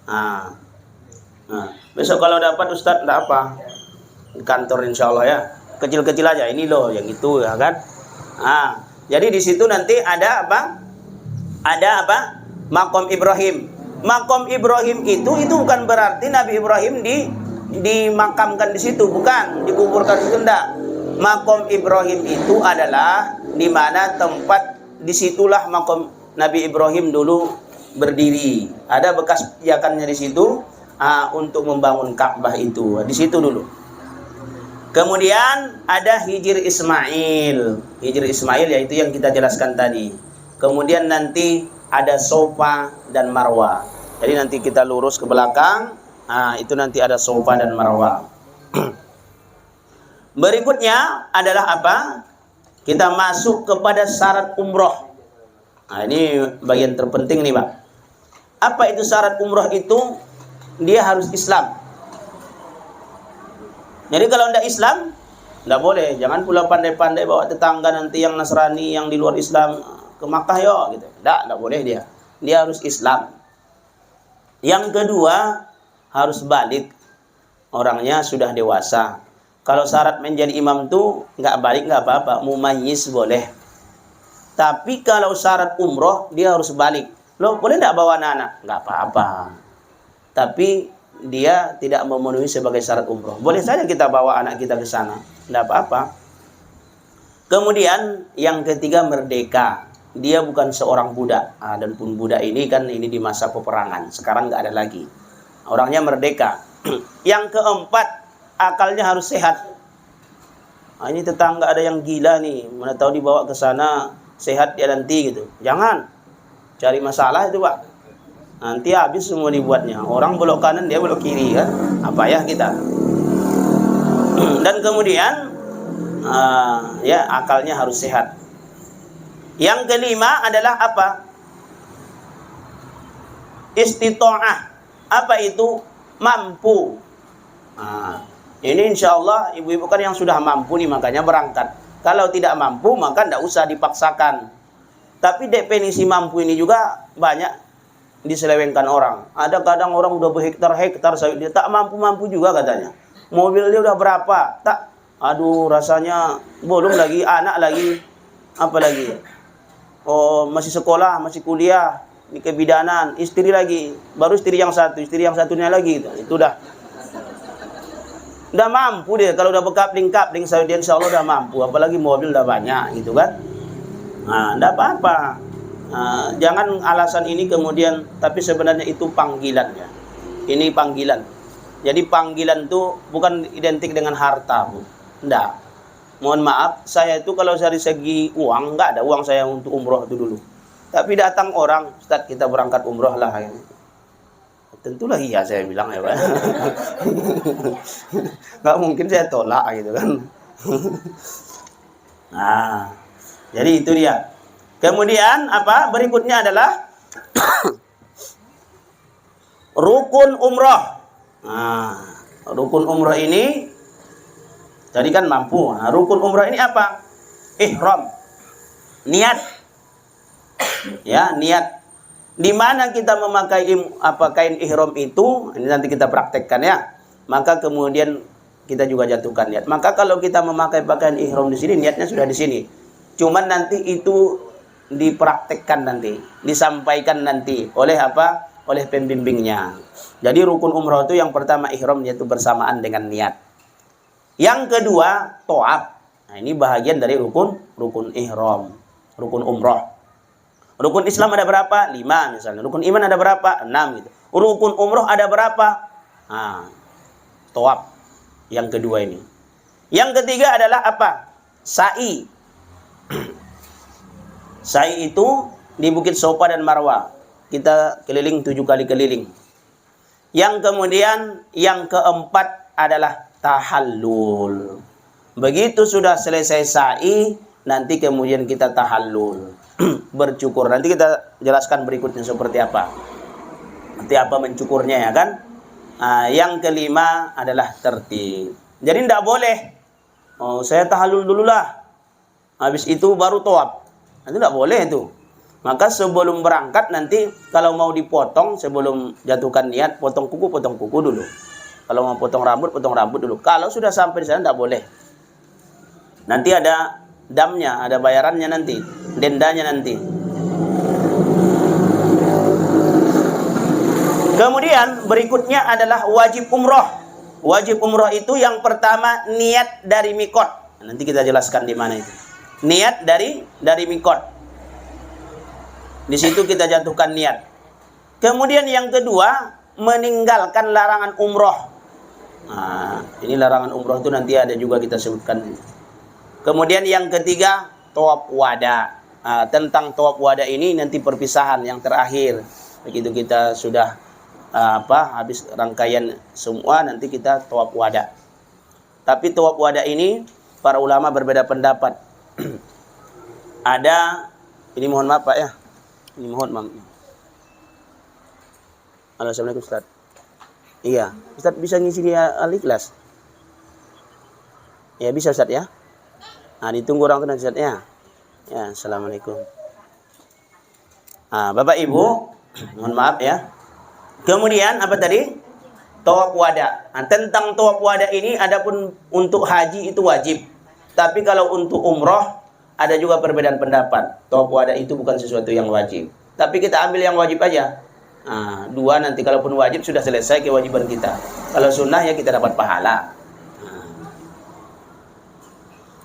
Speaker 2: Nah, besok kalau dapat Ustadz enggak apa? Di kantor insya Allah ya. Kecil-kecil aja ini loh yang itu ya kan. Jadi di situ nanti ada apa? Ada apa? Maqam Ibrahim. Maqam Ibrahim itu bukan berarti Nabi Ibrahim dimakamkan di situ, bukan, dikuburkan di situ enggak. Maqam Ibrahim itu adalah di mana tempat, disitulah maqam Nabi Ibrahim dulu berdiri. Ada bekas pijakannya di situ untuk membangun Ka'bah itu. Di situ dulu. Kemudian ada Hijr Ismail. Hijr Ismail yaitu yang kita jelaskan tadi. Kemudian nanti ada Sofa dan Marwa. Jadi nanti kita lurus ke belakang. Itu nanti ada Sofa dan Marwa. Berikutnya adalah apa? Kita masuk kepada syarat umroh. Ini bagian terpenting nih Pak. Apa itu syarat umroh itu? Dia harus Islam. Jadi kalau tidak Islam, tidak boleh. Jangan pula pandai-pandai bawa tetangga nanti yang Nasrani, yang di luar Islam ke Makkah yo gitu. Tidak boleh dia. Dia harus Islam. Yang kedua, harus balik. Orangnya sudah dewasa. Kalau syarat menjadi imam tuh nggak balik nggak apa-apa, mumayyiz boleh. Tapi kalau syarat umroh dia harus balik. Loh, boleh nggak bawa anak-anak? Nggak apa-apa. Tapi dia tidak memenuhi sebagai syarat umroh. Boleh saja kita bawa anak kita ke sana, nggak apa-apa. Kemudian yang ketiga merdeka. Dia bukan seorang budak. Dan pun budak ini kan ini di masa peperangan. Sekarang nggak ada lagi. Orangnya merdeka. Yang keempat, akalnya harus sehat. Ini tetangga ada yang gila nih. Mana tahu dibawa ke sana sehat dia nanti gitu. Jangan. Cari masalah itu, Pak. Nanti habis semua dibuatnya. Orang belok kanan, dia belok kiri kan. Apa ya kita? Dan kemudian ya akalnya harus sehat. Yang kelima adalah apa? Istita'ah. Apa itu? Mampu. Ini insya Allah ibu-ibu kan yang sudah mampu nih, makanya berangkat. Kalau tidak mampu maka tidak usah dipaksakan. Tapi definisi mampu ini juga banyak diselewengkan orang. Ada kadang orang udah berhektar-hektar sawit, dia tak mampu-mampu juga katanya. Mobil dia udah berapa? Tak. Aduh, rasanya belum lagi, anak lagi, apa lagi? Oh, masih sekolah, masih kuliah, di kebidanan, istri lagi, baru istri yang satunya lagi, itu udah mampu dia. Kalau udah berkapling-kapling sawit dia insya Allah udah mampu, apalagi mobil udah banyak gitu kan. Enggak apa-apa. Jangan alasan ini kemudian, tapi sebenarnya itu panggilannya. Ini panggilan. Jadi panggilan itu bukan identik dengan harta, Bu. Enggak. Mohon maaf, saya itu kalau dari segi uang, enggak ada uang saya untuk umroh itu dulu. Tapi datang orang, Ustaz kita berangkat umroh lah. Tentulah iya saya bilang ya Pak. Enggak mungkin saya tolak gitu kan. Jadi itu dia. Kemudian apa? Berikutnya adalah rukun umroh. Rukun umroh ini tadi kan mampu. Rukun umroh ini apa? Ihram. Niat. Ya, niat. Di mana kita memakai kain ihram itu, ini nanti kita praktekkan ya. Maka kemudian kita juga jatuhkan niat. Maka kalau kita memakai pakaian ihram di sini, niatnya sudah di sini. Cuman nanti itu dipraktekkan nanti, disampaikan nanti oleh apa? Oleh pembimbingnya. Jadi rukun umroh itu yang pertama ihram, yaitu bersamaan dengan niat. Yang kedua tawaf. Ini bahagian dari rukun ihram, rukun umroh. Rukun Islam ada berapa? 5 misalnya. Rukun iman ada berapa? 6 gitu. Rukun umroh ada berapa? Tawaf. Yang kedua ini. Yang ketiga adalah apa? Sa'i. Sa'i itu di Bukit Sofa dan Marwah. Kita keliling 7 kali keliling. Yang kemudian yang keempat adalah tahallul. Begitu sudah selesai sa'i, nanti kemudian kita tahallul. Bercukur. Nanti kita jelaskan berikutnya seperti apa. Nanti apa mencukurnya ya kan. Yang kelima adalah tertib. Jadi tidak boleh. Saya tahallul dululah. Habis itu baru tawaf. Itu tidak boleh itu. Maka sebelum berangkat nanti kalau mau dipotong sebelum jatuhkan niat, potong kuku dulu. Kalau mau potong rambut dulu. Kalau sudah sampai di sana tidak boleh. Nanti ada damnya, ada bayarannya nanti, dendanya nanti. Kemudian berikutnya adalah wajib umroh. Wajib umroh itu yang pertama niat dari mikot. Nanti kita jelaskan di mana itu. Niat dari mikot. Di situ kita jatuhkan niat. Kemudian yang kedua meninggalkan larangan umroh. Ini larangan umroh itu nanti ada juga kita sebutkan. Kemudian yang ketiga tawaf wada. Tentang tawaf wada ini nanti perpisahan yang terakhir. Begitu kita sudah habis rangkaian semua, nanti kita tawaf wada. Tapi tawaf wada ini para ulama berbeda pendapat. Ada, ini mohon maaf Pak ya. Ini mohon maaf. Assalamualaikum Ustaz. Iya, Ustaz bisa ngisi dia Al-Ikhlas? Ya bisa Ustaz ya. Ditunggu orang itu Ustaz ya. Ya, Assalamualaikum. Bapak Ibu, mohon maaf ya. Kemudian apa tadi? Tawaf wada. Tentang tawaf wada ini adapun untuk haji itu wajib. Tapi kalau untuk umroh ada juga perbedaan pendapat. Tawaf wada itu bukan sesuatu yang wajib. Tapi kita ambil yang wajib aja. Nah, 2 nanti kalaupun wajib sudah selesai kewajiban kita. Kalau sunnah ya kita dapat pahala.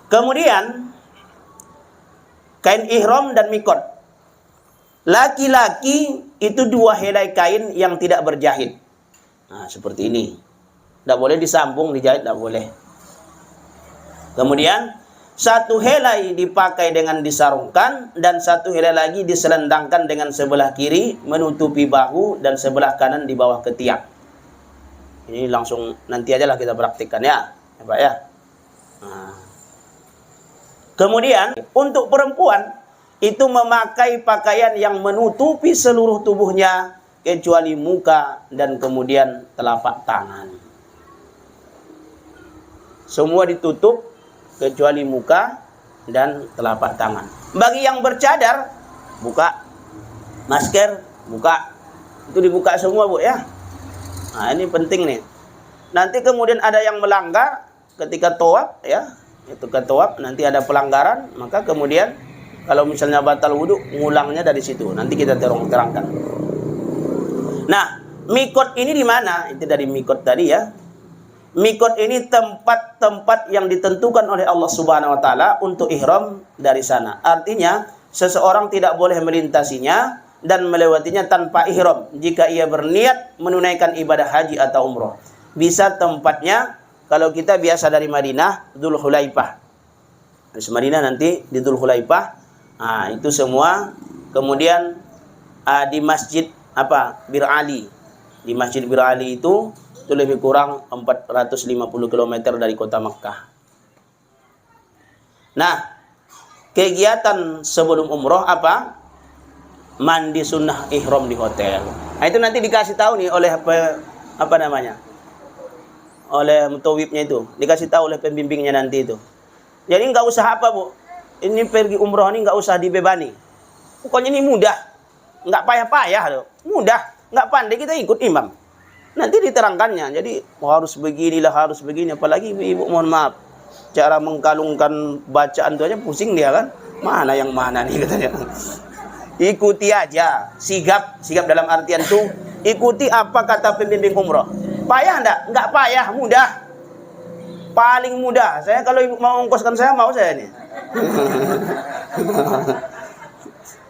Speaker 2: Kemudian kain ihram dan mikot. Laki-laki itu 2 helai kain yang tidak berjahit. Nah, seperti ini. Tidak boleh disambung, dijahit tidak boleh. Kemudian 1 helai dipakai dengan disarungkan dan 1 helai lagi diselendangkan dengan sebelah kiri menutupi bahu dan sebelah kanan di bawah ketiak. Ini langsung nanti aja lah kita praktikkan ya, Pak ya. Nah. Kemudian untuk perempuan itu memakai pakaian yang menutupi seluruh tubuhnya kecuali muka dan kemudian telapak tangan. Semua ditutup kecuali muka dan telapak tangan. Bagi yang bercadar, buka. Masker, buka. Itu dibuka semua, Bu ya. Nah, ini penting nih. Nanti kemudian ada yang melanggar ketika tawaf ya. Itu ke tawaf nanti ada pelanggaran, maka kemudian kalau misalnya batal wudhu, ngulangnya dari situ. Nanti kita terangkan. Nah, mikot ini di mana? Itu dari mikot tadi ya. Mikot ini tempat-tempat yang ditentukan oleh Allah Subhanahu wa taala untuk ihram dari sana. Artinya, seseorang tidak boleh melintasinya dan melewatinya tanpa ihram jika ia berniat menunaikan ibadah haji atau umroh. Bisa tempatnya kalau kita biasa dari Madinah, Dzul Hulaifah. Dari Madinah nanti di Dzul Hulaifah. Nah, itu semua. Kemudian di Masjid Bir Ali. Di Masjid Bir Ali itu lebih kurang 450 km dari kota Makkah. Nah, kegiatan sebelum umroh apa? Mandi sunnah ihram di hotel. Nah, itu nanti dikasih tahu nih oleh apa namanya? Oleh mutawibnya itu. Dikasih tahu oleh pembimbingnya nanti itu. Jadi nggak usah apa, Bu. Ini pergi umroh ini nggak usah dibebani. Pokoknya ini mudah. Nggak payah-payah loh. Mudah. Nggak pandai kita ikut imam. Nanti diterangkannya. Jadi harus beginilah, harus begini. Apalagi ibu mohon maaf. Cara mengkalungkan bacaan itu aja pusing dia kan. Mana yang mana nih katanya. Ikuti aja. Sigap dalam artian itu. Ikuti apa kata pembimbing umroh. Payah enggak? Enggak payah, mudah. Paling mudah. Saya kalau ibu mau ongkoskan saya, mau saya nih.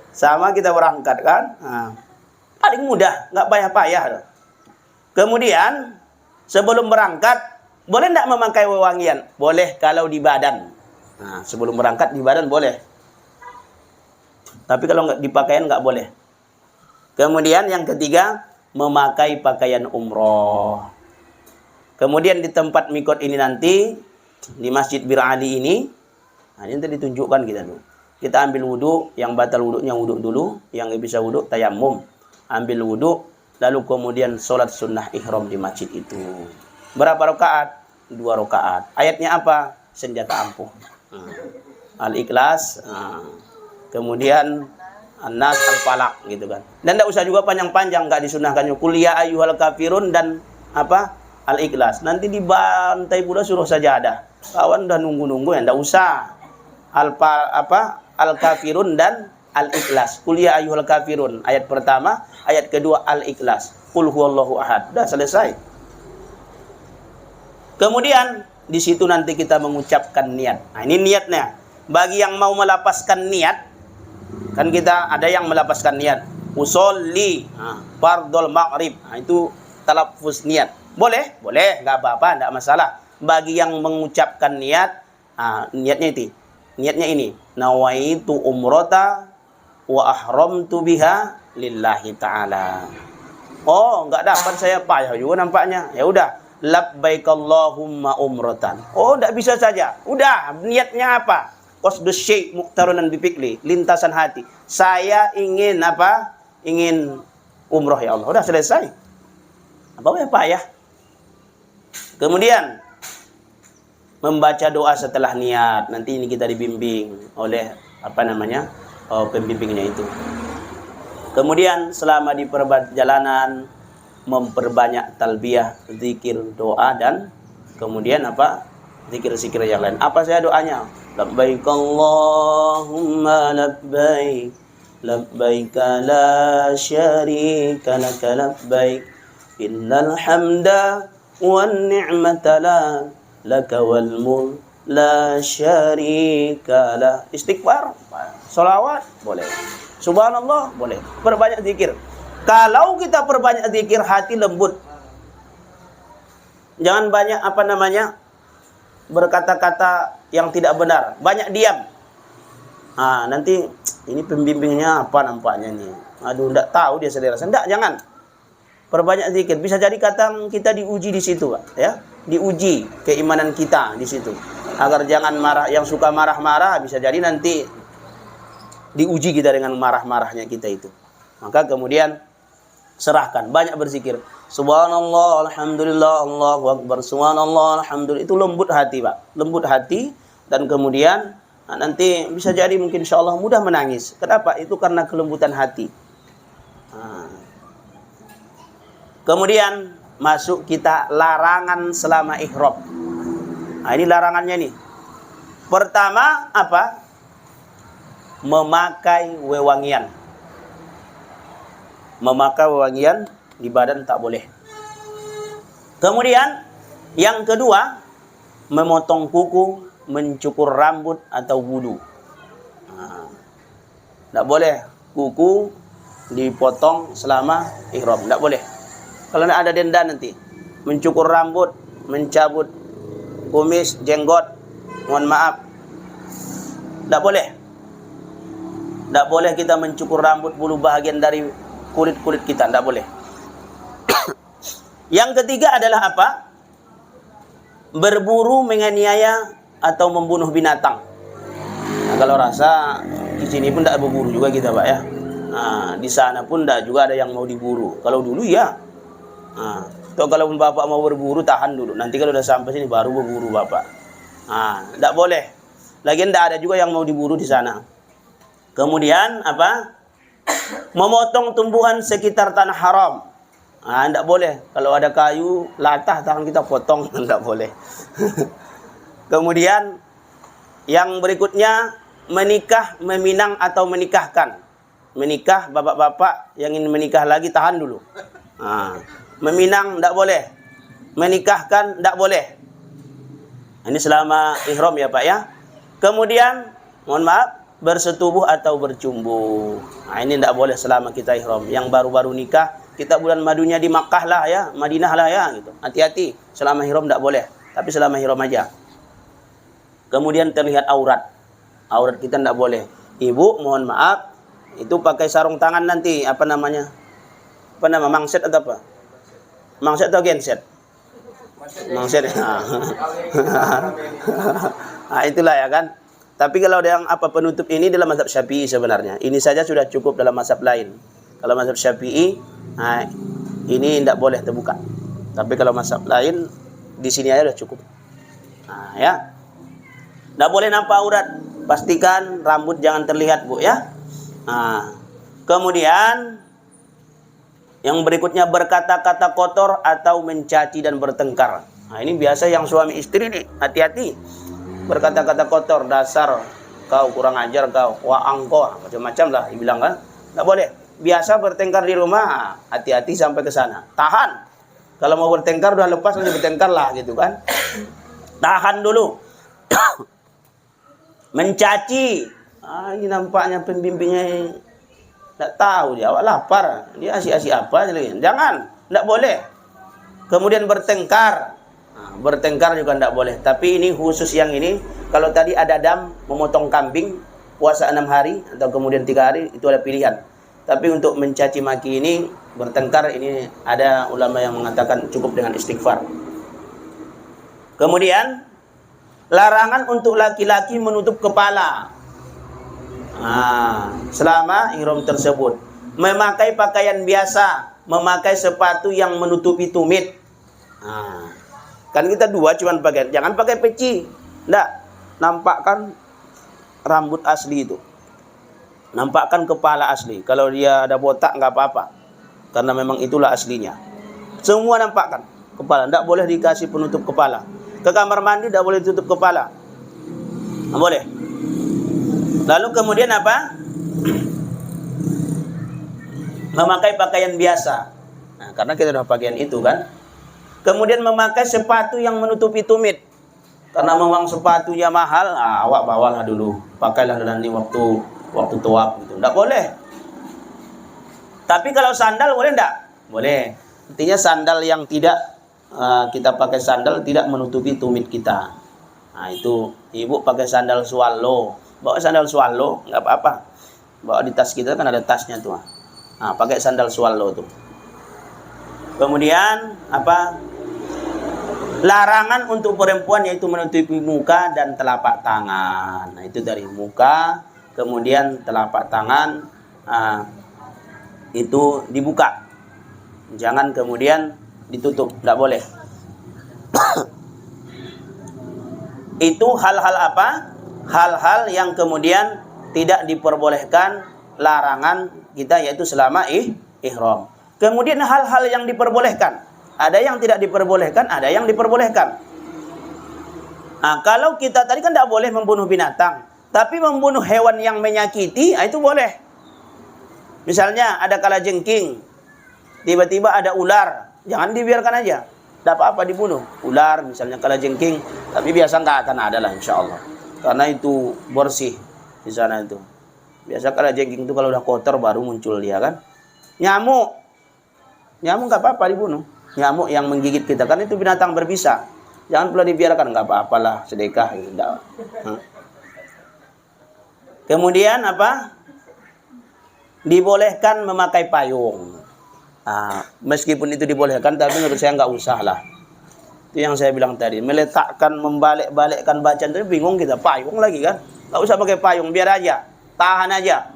Speaker 2: Sama kita berangkat kan. Nah, paling mudah. Enggak payah-payah. Kemudian, sebelum berangkat, boleh enggak memakai wewangian? Boleh kalau di badan. Nah, sebelum berangkat di badan boleh. Tapi kalau enggak di pakaian enggak boleh. Kemudian yang ketiga, memakai pakaian umroh. Kemudian di tempat mikot ini nanti, di Masjid Bir Ali ini, nah ini nanti ditunjukkan kita dulu. Kita ambil wudhu, yang batal wudhunya wudhu dulu, yang bisa wudhu tayamum. Ambil wudhu, lalu kemudian sholat sunnah ihram di masjid itu. Berapa rakaat? 2 rakaat. Ayatnya apa? Senjata ampuh. Al-Ikhlas. Kemudian An-Nas, Al-Falaq gitu kan. Dan tidak usah juga panjang-panjang, nggak disunahkan. Qul ya ayyuhal kafirun dan apa? Al-Ikhlas. Nanti dibantai pula suruh sajadah. Kawan udah nunggu-nunggu ya, tidak usah. Al-Kafirun dan Al-Ikhlas. Qul ya ayyuhal kafirun. Ayat pertama, ayat kedua Al-Ikhlas. Qul huwallahu ahad. Sudah selesai. Kemudian di situ nanti kita mengucapkan niat. Nah, ini niatnya. Bagi yang mau melapaskan niat, kan kita ada yang melapaskan niat. Usolli fardhul maghrib. Nah, itu talaffuz niat. Boleh? Boleh, enggak apa-apa, enggak masalah. Bagi yang mengucapkan niat, niatnya ini. Nawaitu umrata wa ahramtu biha lillahi ta'ala. Oh, enggak dapat saya payah juga nampaknya. Ya udah, labbaikallahumma umratan. Oh, enggak bisa saja. Udah, niatnya apa? Qasdus syai' muqtarunan bifikli, lintasan hati. Saya ingin apa? Ingin umroh ya Allah. Udah selesai. Apa ya payah? Kemudian membaca doa setelah niat. Nanti ini kita dibimbing oleh apa namanya? Pembimbingnya itu. Kemudian selama di perjalanan memperbanyak talbiyah, zikir, doa dan kemudian apa? zikir-zikir yang lain. Apa saya doanya? Labbaik Allahumma labbaik, labbaik la syarika laka labbaik, innal hamda wan ni'mata laka wal mulk la syarika la. Istighfar, salawat boleh, subhanallah boleh, perbanyak zikir. Kalau kita perbanyak zikir, hati lembut. Jangan banyak berkata-kata yang tidak benar, banyak diam. Nanti ini pembimbingnya apa nampaknya nih, aduh enggak tahu dia selera. Enggak, jangan. Perbanyak zikir. Bisa jadi kadang kita diuji di situ, Pak, ya. Diuji keimanan kita di situ. Agar jangan marah, yang suka marah-marah bisa jadi nanti diuji kita dengan marah-marahnya kita itu. Maka kemudian serahkan, banyak berzikir. Subhanallah, alhamdulillah, Allahu akbar, subhanallah, alhamdulillah. Itu lembut hati, Pak. Lembut hati, dan kemudian nanti bisa jadi mungkin insyaallah mudah menangis. Kenapa? Itu karena kelembutan hati. Kemudian masuk kita larangan selama ihram. Ini larangannya nih. Pertama apa? Memakai wewangian. Memakai wewangian di badan tak boleh. Kemudian yang kedua, memotong kuku, mencukur rambut atau wudu. Tidak boleh kuku dipotong selama ihram, tidak boleh. Kalau ada denda nanti, mencukur rambut, mencabut kumis, jenggot, mohon maaf, tidak boleh. Tidak boleh kita mencukur rambut, bulu bahagian dari kulit-kulit kita, tidak boleh. Yang ketiga adalah apa? Berburu, menganiaya atau membunuh binatang. Kalau rasa di sini pun tidak berburu juga kita, Pak, ya. Di sana pun tidak juga ada yang mau diburu. Kalau dulu ya. Kalau bapak mau berburu, tahan dulu. Nanti kalau udah sampai sini baru berburu bapak. Tidak boleh. Lagian tidak ada juga yang mau diburu di sana. Kemudian apa? Memotong tumbuhan sekitar tanah haram. Tidak boleh. Kalau ada kayu latah, tangan kita potong, tidak boleh. Kemudian yang berikutnya, menikah, meminang atau menikahkan. Menikah, bapak-bapak yang ingin menikah lagi, tahan dulu. Meminang tidak boleh, menikahkan tidak boleh. Ini selama ihram ya Pak ya. Kemudian mohon maaf, bersetubuh atau bercumbu. Ini tidak boleh selama kita ihram. Yang baru-baru nikah, kita bulan madunya di Makkah lah ya, Madinah lah ya gitu. Hati-hati, selama ihram tidak boleh. Tapi selama ihram aja. Kemudian terlihat aurat. Aurat kita tidak boleh. Ibu mohon maaf, itu pakai sarung tangan nanti, apa namanya? Apa nama, mangset atau apa? Mangset atau genset? Mangset. Itulah ya kan. Tapi kalau ada yang apa penutup ini dalam mazhab Syafi'i sebenarnya. Ini saja sudah cukup dalam mazhab lain. Kalau mazhab Syafi'i, ini tidak boleh terbuka. Tapi kalau mazhab lain, di sini aja sudah cukup. Ya. Tidak boleh nampak aurat. Pastikan rambut jangan terlihat, Bu ya. Kemudian yang berikutnya, berkata-kata kotor atau mencaci dan bertengkar. Ini biasa yang suami istri nih, hati-hati. Berkata-kata kotor, dasar kau, kurang ajar kau, wah angko, macam-macam lah dibilang kan. Tidak boleh. Biasa bertengkar di rumah, hati-hati sampai ke sana. Tahan. Kalau mau bertengkar udah lepas, nanti bertengkar lah gitu kan. Tahan dulu. Mencaci. Ini nampaknya pembimbingnya tidak tahu dia, awak lapar, dia asyik-asyik apa lagi. Jangan, tidak boleh. Kemudian bertengkar. Bertengkar juga tidak boleh. Tapi ini khusus yang ini, kalau tadi ada dam, memotong kambing, puasa 6 hari, atau kemudian 3 hari, itu ada pilihan. Tapi untuk mencaci maki ini, bertengkar ini, ada ulama yang mengatakan cukup dengan istighfar. Kemudian, larangan untuk laki-laki menutup kepala. Selama ihram tersebut, memakai pakaian biasa, memakai sepatu yang menutupi tumit. Kan kita dua cuman pakai, jangan pakai peci. Nggak, nampakkan rambut asli itu, nampakkan kepala asli. Kalau dia ada botak nggak apa-apa, karena memang itulah aslinya. Semua nampakkan kepala, nggak boleh dikasih penutup kepala. Ke kamar mandi tidak boleh tutup kepala. Nggak boleh. Lalu kemudian apa? Memakai pakaian biasa. Nah, karena kita sudah pakaian itu kan. Kemudian memakai sepatu yang menutupi tumit. Karena memang sepatunya mahal, awak bawalah dulu. Pakailah nanti waktu tawaf gitu. Enggak boleh. Tapi kalau sandal boleh enggak? Boleh. Intinya sandal yang tidak kita pakai sandal tidak menutupi tumit kita. Nah, itu ibu pakai sandal swallow. Bawa sandal swallow enggak apa-apa. Bawa di tas kita kan ada tasnya tuh. Nah, pakai sandal swallow tuh. Kemudian apa? Larangan untuk perempuan yaitu menutupi muka dan telapak tangan. Nah, itu dari muka, kemudian telapak tangan itu dibuka. Jangan kemudian ditutup, tidak boleh. Itu hal-hal apa? Hal-hal yang kemudian tidak diperbolehkan, larangan kita yaitu selama ihram. Kemudian hal-hal yang diperbolehkan. Ada yang tidak diperbolehkan, ada yang diperbolehkan. Nah, kalau kita tadi kan tidak boleh membunuh binatang, tapi membunuh hewan yang menyakiti, itu boleh. Misalnya ada kalajengking, tiba-tiba ada ular, jangan dibiarkan aja. Tidak apa-apa dibunuh. Ular misalnya kalajengking, tapi biasa nggak akan ada lah insya Allah. Karena itu bersih di sana itu. Biasa kalajengking itu kalau udah kotor baru muncul dia kan. Nyamuk nggak apa-apa dibunuh. Nyamuk yang menggigit kita kan itu binatang berbisa, jangan pula dibiarkan, nggak apa-apalah sedekah gitu. Kemudian apa? Dibolehkan memakai payung. Meskipun itu dibolehkan, tapi menurut saya nggak usah lah. Itu yang saya bilang tadi, meletakkan, membalik-balikkan bacaan itu bingung kita, payung lagi kan? Nggak usah pakai payung, biar aja, tahan aja.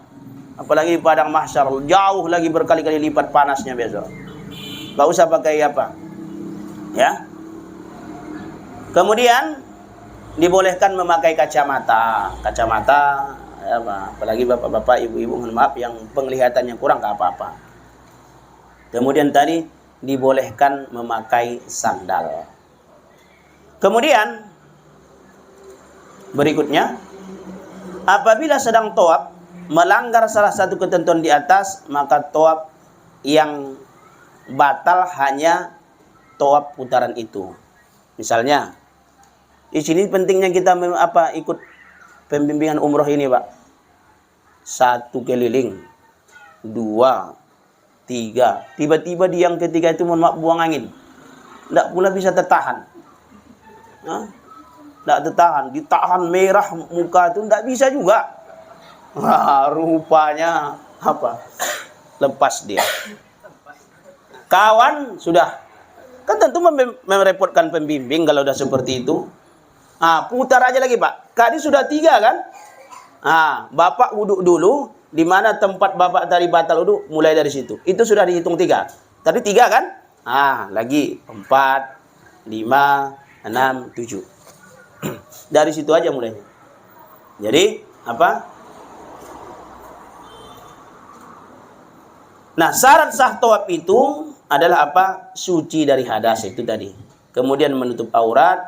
Speaker 2: Apalagi di padang mahsyar, jauh lagi berkali-kali lipat panasnya besok. Nggak usah pakai apa, ya. Kemudian dibolehkan memakai kacamata, ya, apalagi bapak-bapak, ibu-ibu, mohon maaf yang penglihatannya kurang, nggak apa-apa. Kemudian tadi dibolehkan memakai sandal. Kemudian berikutnya, apabila sedang tawaf melanggar salah satu ketentuan di atas, maka tawaf yang batal hanya tawaf putaran itu. Misalnya, di sini pentingnya kita ikut pembimbingan umroh ini, Pak. 1 keliling, 2, 3. Tiba-tiba di yang ketiga itu mohon maaf buang angin. Tidak pula bisa tertahan. Tidak tertahan, ditahan merah muka itu tidak bisa juga. Rupanya apa? Lepas dia. Kawan sudah, kan tentu merepotkan pembimbing kalau sudah seperti itu. Putar aja lagi, Pak. Tadi sudah 3 kan? Bapak wuduk dulu, di mana tempat bapak tadi batal wuduk, mulai dari situ. Itu sudah dihitung 3. Tadi 3 kan? Lagi 4, 5, 6, 7. Dari situ aja mulainya. Jadi apa? Nah, syarat sah tawaf itu adalah apa? Suci dari hadas itu tadi. Kemudian menutup aurat,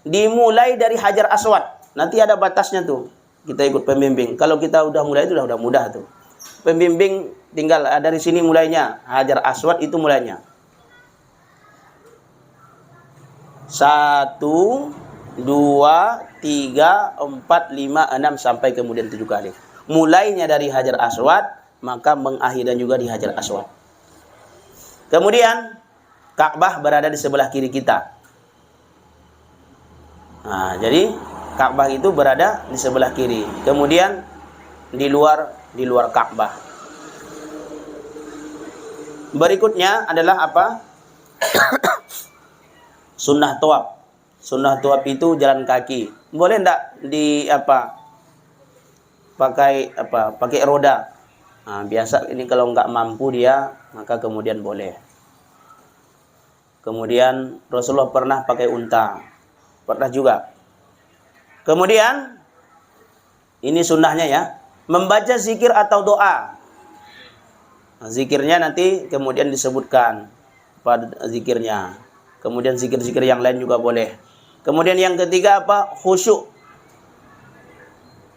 Speaker 2: dimulai dari Hajar Aswad. Nanti ada batasnya tuh. Kita ikut pembimbing. Kalau kita udah mulai itu udah mudah tuh. Pembimbing tinggal dari sini mulainya. Hajar Aswad itu mulainya. 1, 2, 3, 4, 5, 6 sampai kemudian 7 kali. Mulainya dari Hajar Aswad, maka mengakhirnya juga di Hajar Aswad. Kemudian Ka'bah berada di sebelah kiri kita. Jadi Ka'bah itu berada di sebelah kiri. Kemudian di luar Ka'bah. Berikutnya adalah apa? Sunnah tawaf. Sunnah tawaf itu jalan kaki. Boleh enggak pakai roda? Biasa ini kalau nggak mampu dia, maka kemudian boleh. Kemudian Rasulullah pernah pakai unta, pernah juga. Kemudian ini sunnahnya ya, membaca zikir atau doa. Zikirnya nanti kemudian disebutkan pada zikirnya. Kemudian zikir-zikir yang lain juga boleh. Kemudian yang ketiga apa? Khusyuk.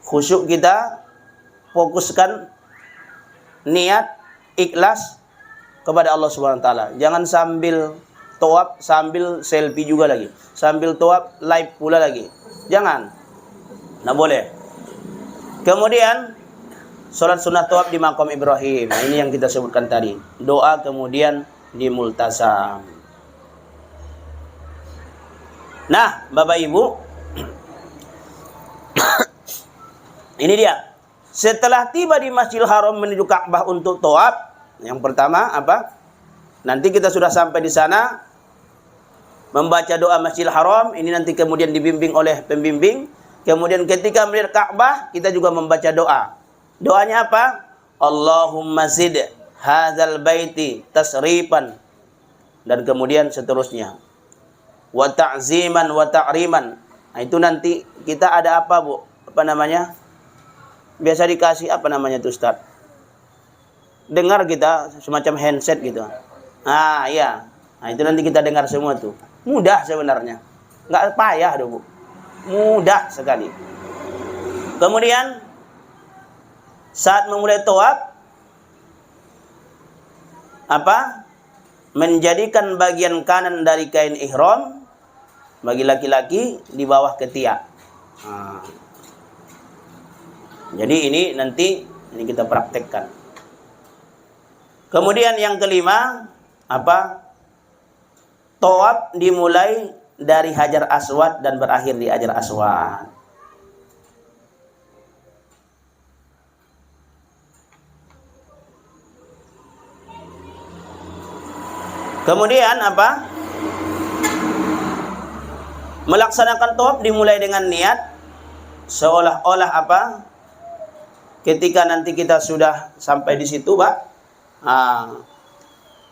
Speaker 2: Khusyuk kita fokuskan niat ikhlas kepada Allah Subhanahu wa taala. Jangan sambil tawaf sambil selfie juga lagi. Sambil tawaf live pula lagi. Jangan. Nggak boleh. Kemudian salat sunat tawaf di makam Ibrahim. Nah, ini yang kita sebutkan tadi. Doa kemudian di multazam. Nah, Bapak Ibu, ini dia. Setelah tiba di Masjidil Haram menuju Ka'bah untuk tawaf, yang pertama apa? Nanti kita sudah sampai di sana, membaca doa Masjidil Haram. Ini nanti kemudian dibimbing oleh pembimbing. Kemudian ketika melihat Ka'bah, kita juga membaca doa. Doanya apa? Allahumma zid hadzal baiti tasrifan. Dan kemudian seterusnya. Wa ta'ziman wa ta'riman. Nah, itu nanti kita ada apa, Bu? Apa namanya? Biasa dikasih apa namanya itu, Ustaz? Dengar kita semacam handset gitu. Ah, iya. Nah, itu nanti kita dengar semua tuh. Mudah sebenarnya. Enggak payah, Bu. Mudah sekali. Kemudian saat memulai tawaf apa? Menjadikan bagian kanan dari kain ihram bagi laki-laki di bawah ketiak. Nah. Jadi ini nanti kita praktekkan. Kemudian yang kelima apa? Tawaf dimulai dari Hajar Aswad dan berakhir di Hajar Aswad. Kemudian apa? Melaksanakan tawaf dimulai dengan niat seolah-olah apa? Ketika nanti kita sudah sampai di situ, Pak,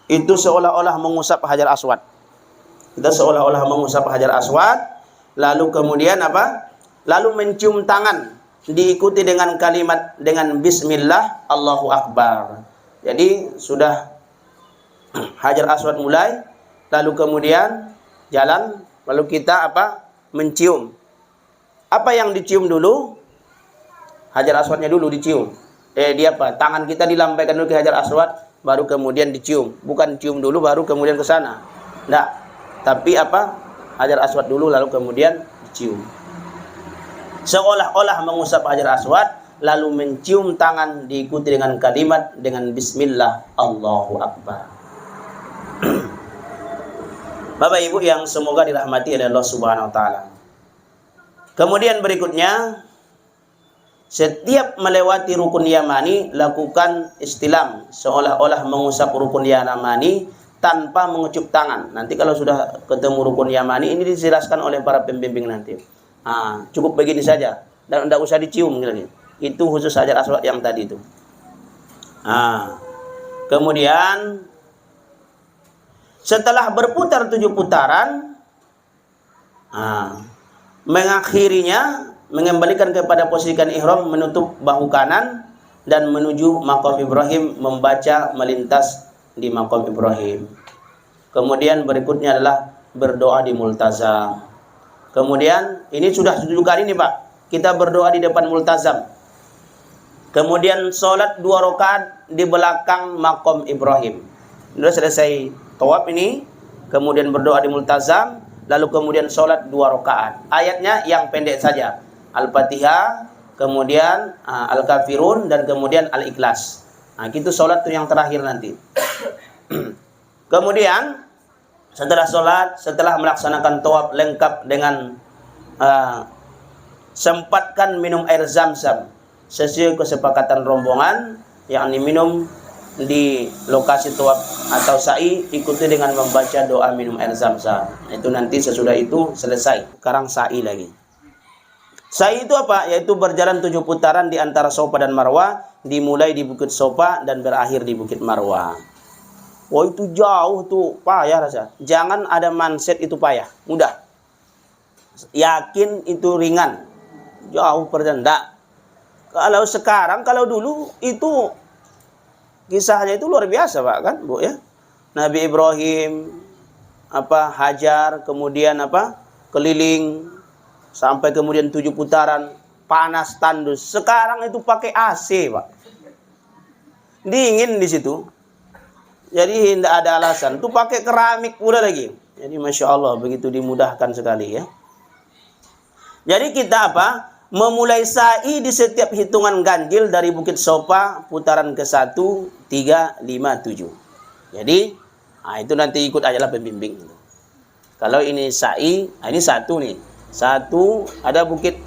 Speaker 2: itu seolah-olah mengusap Hajar Aswad. Kita seolah-olah mengusap Hajar Aswad, lalu kemudian apa? Lalu mencium tangan, diikuti dengan kalimat dengan Bismillah, Allahu Akbar. Jadi sudah Hajar Aswad mulai, lalu kemudian jalan, lalu kita apa? Mencium. Apa yang dicium dulu? Hajar Aswadnya dulu dicium. Dia apa? Tangan kita dilambaikan dulu ke Hajar Aswad, baru kemudian dicium. Bukan cium dulu baru kemudian ke sana. Enggak. Tapi apa? Hajar Aswad dulu lalu kemudian dicium. Seolah-olah mengusap Hajar Aswad, lalu mencium tangan diikuti dengan kalimat dengan Bismillah, Allahu Akbar. Bapak Ibu yang semoga dirahmati oleh Allah Subhanahu wa taala. Kemudian berikutnya, setiap melewati rukun Yamani lakukan istilam, seolah-olah mengusap rukun Yamani tanpa mengucup tangan. Nanti kalau sudah ketemu rukun Yamani ini dijelaskan oleh para pembimbing nanti. Cukup begini saja dan tidak usah dicium gitu. Itu khusus Hajar Aswad yang tadi itu. Kemudian setelah berputar 7 putaran, mengakhirinya mengembalikan kepada posisikan ihram, menutup bahu kanan dan menuju makam Ibrahim, membaca melintas di makam Ibrahim. Kemudian berikutnya adalah berdoa di multazam. Kemudian ini sudah 7 kali nih, Pak. Kita berdoa di depan multazam. Kemudian sholat 2 rakaat di belakang makam Ibrahim. Sudah selesai tawaf ini, kemudian berdoa di multazam, lalu kemudian sholat 2 rakaat. Ayatnya yang pendek saja. Al-Fatihah, kemudian Al-Kafirun, dan kemudian Al-Ikhlas. Itu sholat itu yang terakhir nanti. Kemudian setelah sholat, setelah melaksanakan tawaf lengkap dengan sempatkan minum air zam-zam sesuai kesepakatan rombongan, yakni minum di lokasi tawaf atau sa'i, ikuti dengan membaca doa minum air zam-zam. Itu nanti sesudah itu selesai. Sekarang sa'i lagi. Sa'i itu apa? Yaitu berjalan 7 putaran di antara Safa dan Marwah, dimulai di Bukit Safa dan berakhir di Bukit Marwah. Wah, itu jauh tuh, payah rasa. Jangan ada mindset itu payah, mudah. Yakin itu ringan. Jauh perjalanan. Kalau sekarang, kalau dulu itu kisahnya itu luar biasa, Pak, kan, Bu ya. Nabi Ibrahim Hajar, kemudian keliling sampai kemudian 7 putaran, panas tandus. Sekarang itu pakai AC, Pak. Dingin di situ. Jadi tidak ada alasan. Itu pakai keramik pula lagi. Jadi Masya Allah, begitu dimudahkan sekali ya. Jadi kita apa? Memulai sa'i di setiap hitungan ganjil dari Bukit Sopa, putaran ke-1, 3, 5, 7. Jadi, itu nanti ikut ajalah pembimbing. Kalau ini sa'i, ini 1 nih. 1, ada bukit.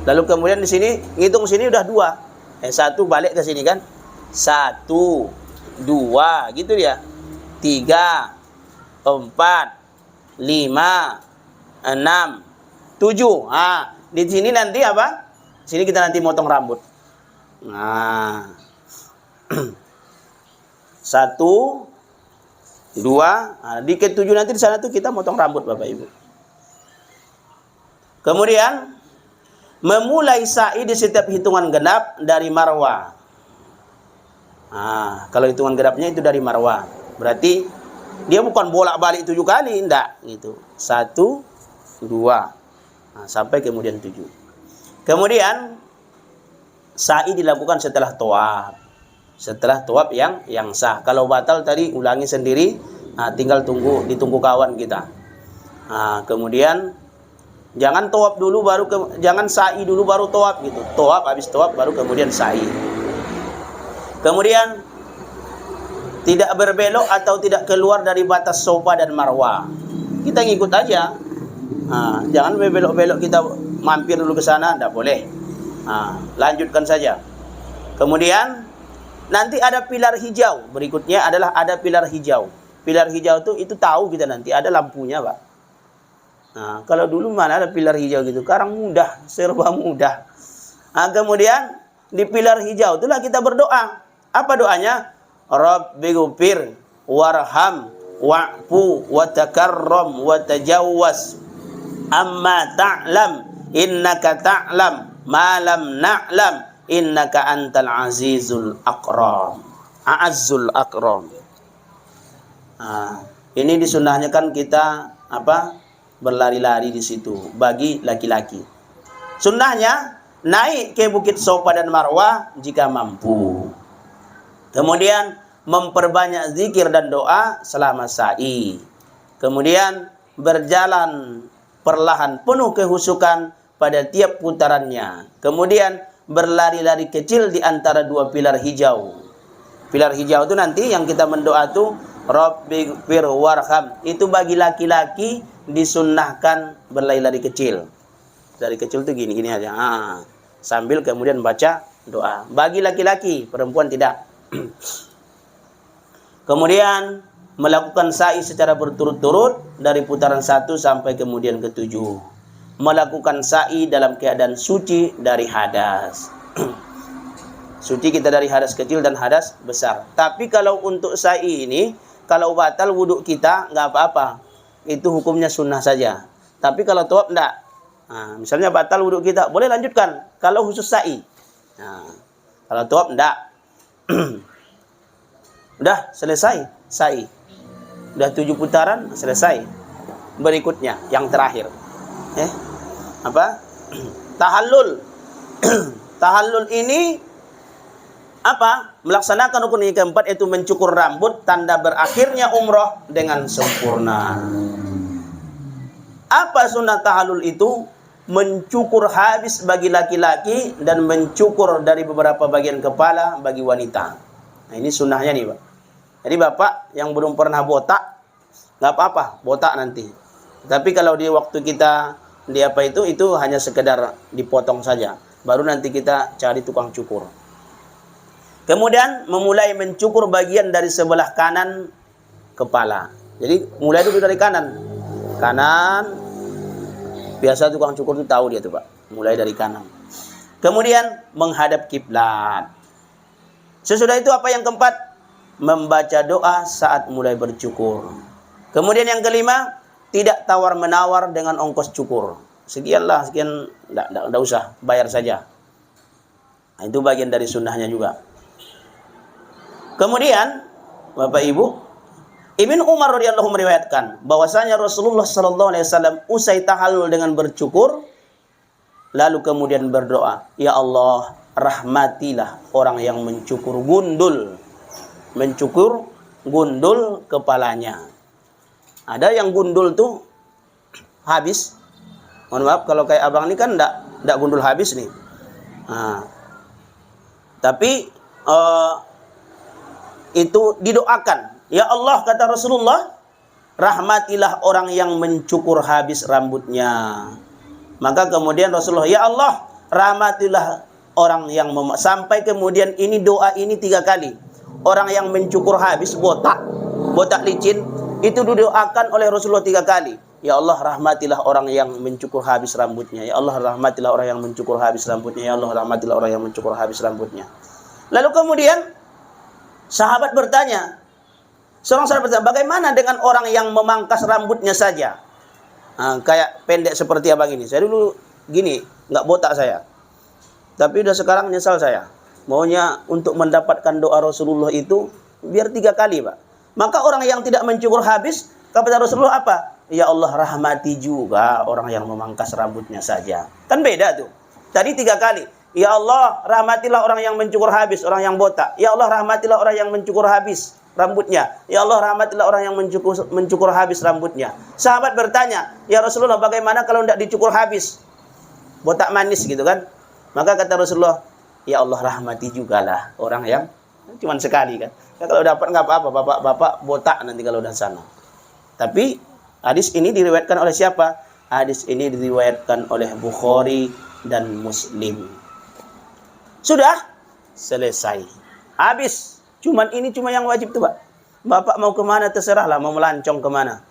Speaker 2: Lalu kemudian di sini, ngitung sini udah 2. 1 balik ke sini kan. 1, 2, gitu ya. 3, 4, 5, 6, 7. Di sini nanti apa? Sini kita nanti motong rambut. Nah. 1, 2, di ke-7 nanti di sana tuh kita motong rambut Bapak Ibu. Kemudian memulai sa'i di setiap hitungan genap dari marwah. Kalau hitungan genapnya itu dari marwah. Berarti dia bukan bolak-balik 7 kali, enggak gitu. 1, 2. Sampai kemudian 7. Kemudian sa'i dilakukan setelah tawaf. Setelah tawaf yang sah. Kalau batal tadi ulangi sendiri, tinggal ditunggu kawan kita. Kemudian jangan tawaf dulu jangan sa'i dulu baru tawaf gitu. Tawaf, habis tawaf baru kemudian sa'i. Kemudian tidak berbelok atau tidak keluar dari batas Sofa dan Marwah. Kita ngikut aja. Jangan belok-belok kita mampir dulu ke sana, tidak boleh. Lanjutkan saja. Kemudian nanti ada pilar hijau. Berikutnya adalah ada pilar hijau. Pilar hijau itu tahu kita nanti ada lampunya, Pak. Kalau dulu mana ada pilar hijau gitu. Sekarang mudah, serba mudah. Kemudian di pilar hijau itulah kita berdoa. Apa doanya? Rabbighfir warham wa'fu wa takarram wa tajawwaz amma ta'lam innaka ta'lam ma lam na'lam innaka antal azizul akram. A'azzul akram. Ini disunnahnya kan kita berlari-lari di situ bagi laki-laki. Sunnahnya naik ke Bukit Sofa dan Marwah jika mampu. Kemudian memperbanyak zikir dan doa selama sa'i. Kemudian berjalan perlahan penuh kehusukan pada tiap putarannya. Kemudian berlari-lari kecil di antara 2 pilar hijau. Pilar hijau itu nanti yang kita mendoa tuh Rabbighfir warham. Itu bagi laki-laki disunnahkan berlari-lari kecil. Dari kecil tuh gini aja. Sambil kemudian baca doa. Bagi laki-laki, perempuan tidak. Kemudian melakukan sa'i secara berturut-turut dari putaran 1 sampai kemudian ke-7. Melakukan sa'i dalam keadaan suci dari hadas. Suci kita dari hadas kecil dan hadas besar. Tapi kalau untuk sa'i ini, kalau batal wudhu kita nggak apa-apa. Itu hukumnya sunnah saja. Tapi kalau tawaf enggak. Misalnya batal wudhu kita, boleh lanjutkan. Kalau khusus sa'i. Kalau tawaf enggak. Udah selesai sa'i. Udah 7 putaran, selesai. Berikutnya, yang terakhir. Tahallul. Tahallul ini melaksanakan rukun yang keempat, yaitu mencukur rambut, tanda berakhirnya umroh dengan sempurna. Apa sunnah tahallul itu? Mencukur habis bagi laki-laki dan mencukur dari beberapa bagian kepala bagi wanita. Ini sunnahnya nih, Pak. Jadi bapak yang belum pernah botak, nggak apa-apa, botak nanti. Tapi kalau di waktu kita itu hanya sekedar dipotong saja. Baru nanti kita cari tukang cukur. Kemudian memulai mencukur bagian dari sebelah kanan kepala. Jadi mulai dulu dari kanan. Kanan. Biasa tukang cukur itu tahu dia tuh, Pak. Mulai dari kanan. Kemudian menghadap kiblat. Sesudah itu apa yang keempat? Membaca doa saat mulai bercukur. Kemudian yang kelima, tidak tawar-menawar dengan ongkos cukur. Sekian, enggak usah, bayar saja. Itu bagian dari sunnahnya juga. Kemudian, Bapak Ibu, Ibnu Umar radhiyallahu meriwayatkan bahwasanya Rasulullah sallallahu alaihi wasallam usai tahallul dengan bercukur, lalu kemudian berdoa, "Ya Allah, rahmatilah orang yang mencukur gundul kepalanya." Ada yang gundul tuh habis. Mohon maaf kalau kayak abang ini kan enggak gundul habis nih. Nah, tapi itu didoakan. Ya Allah, kata Rasulullah, rahmatilah orang yang mencukur habis rambutnya. Maka kemudian Rasulullah, ya Allah, rahmatilah orang yang sampai kemudian ini doa ini 3 kali. Orang yang mencukur habis botak licin itu didoakan oleh Rasulullah 3 kali. Ya Allah, rahmatilah orang yang mencukur habis rambutnya. Ya Allah, rahmatilah orang yang mencukur habis rambutnya. Ya Allah, rahmatilah orang yang mencukur habis rambutnya. Lalu kemudian sahabat bertanya, seorang sahabat bertanya, bagaimana dengan orang yang memangkas rambutnya saja? Kayak pendek seperti abang ini. Saya dulu gini, nggak botak saya. Tapi udah sekarang nyesal saya. Maunya untuk mendapatkan doa Rasulullah itu biar 3 kali, Pak. Maka orang yang tidak mencukur habis, kata Rasulullah apa? Ya Allah, rahmati juga orang yang memangkas rambutnya saja. Kan beda tuh. Tadi 3 kali. Ya Allah, rahmatilah orang yang mencukur habis, orang yang botak. Ya Allah, rahmatilah orang yang mencukur habis rambutnya. Ya Allah, rahmatilah orang yang mencukur habis rambutnya. Sahabat bertanya, ya Rasulullah, bagaimana kalau tidak dicukur habis? Botak manis gitu kan. Maka kata Rasulullah, ya Allah, rahmati jugalah orang yang cuma sekali kan. Ya, kalau dapat nggak apa-apa, bapak-bapak botak nanti kalau udah sana. Tapi hadis ini diriwayatkan oleh siapa? Hadis ini diriwayatkan oleh Bukhari dan Muslim. Sudah selesai, habis. Cuma yang wajib tuh, Pak. Bapak mau kemana terserahlah, mau melancong kemana.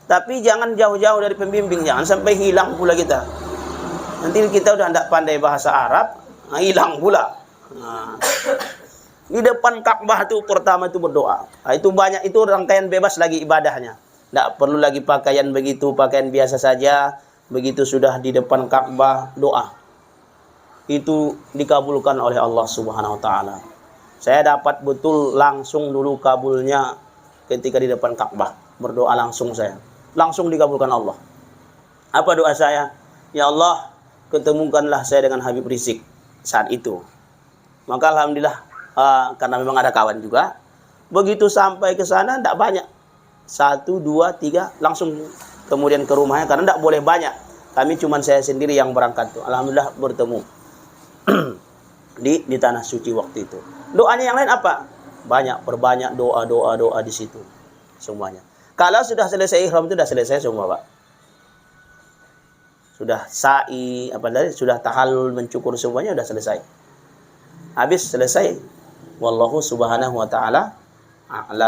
Speaker 2: Tapi jangan jauh-jauh dari pembimbing, jangan sampai hilang pula kita. Nanti kita udah tidak pandai bahasa Arab, hilang pula. Di depan Ka'bah itu pertama itu berdoa. Itu banyak, itu rangkaian bebas lagi ibadahnya. Tidak perlu lagi pakaian begitu, pakaian biasa saja. Begitu sudah di depan Ka'bah, doa. Itu dikabulkan oleh Allah Subhanahu wa taala. Saya dapat betul langsung dulu kabulnya ketika di depan Ka'bah. Berdoa langsung saya. Langsung dikabulkan Allah. Apa doa saya? Ya Allah, ketemukanlah saya dengan Habib Rizik saat itu. Maka alhamdulillah, karena memang ada kawan juga. Begitu sampai ke sana tidak banyak. 1, 2, 3 langsung kemudian ke rumahnya karena tidak boleh banyak. Kami cuma saya sendiri yang berangkat tuh. Alhamdulillah bertemu di tanah suci waktu itu. Doanya yang lain apa? Banyak, perbanyak doa di situ semuanya. Kalau sudah selesai ihram itu sudah selesai semua, Pak. Sudah sa'i, sudah tahallul, mencukur semuanya sudah selesai. Habis selesai. Wallahu subhanahu wa ta'ala a'lam.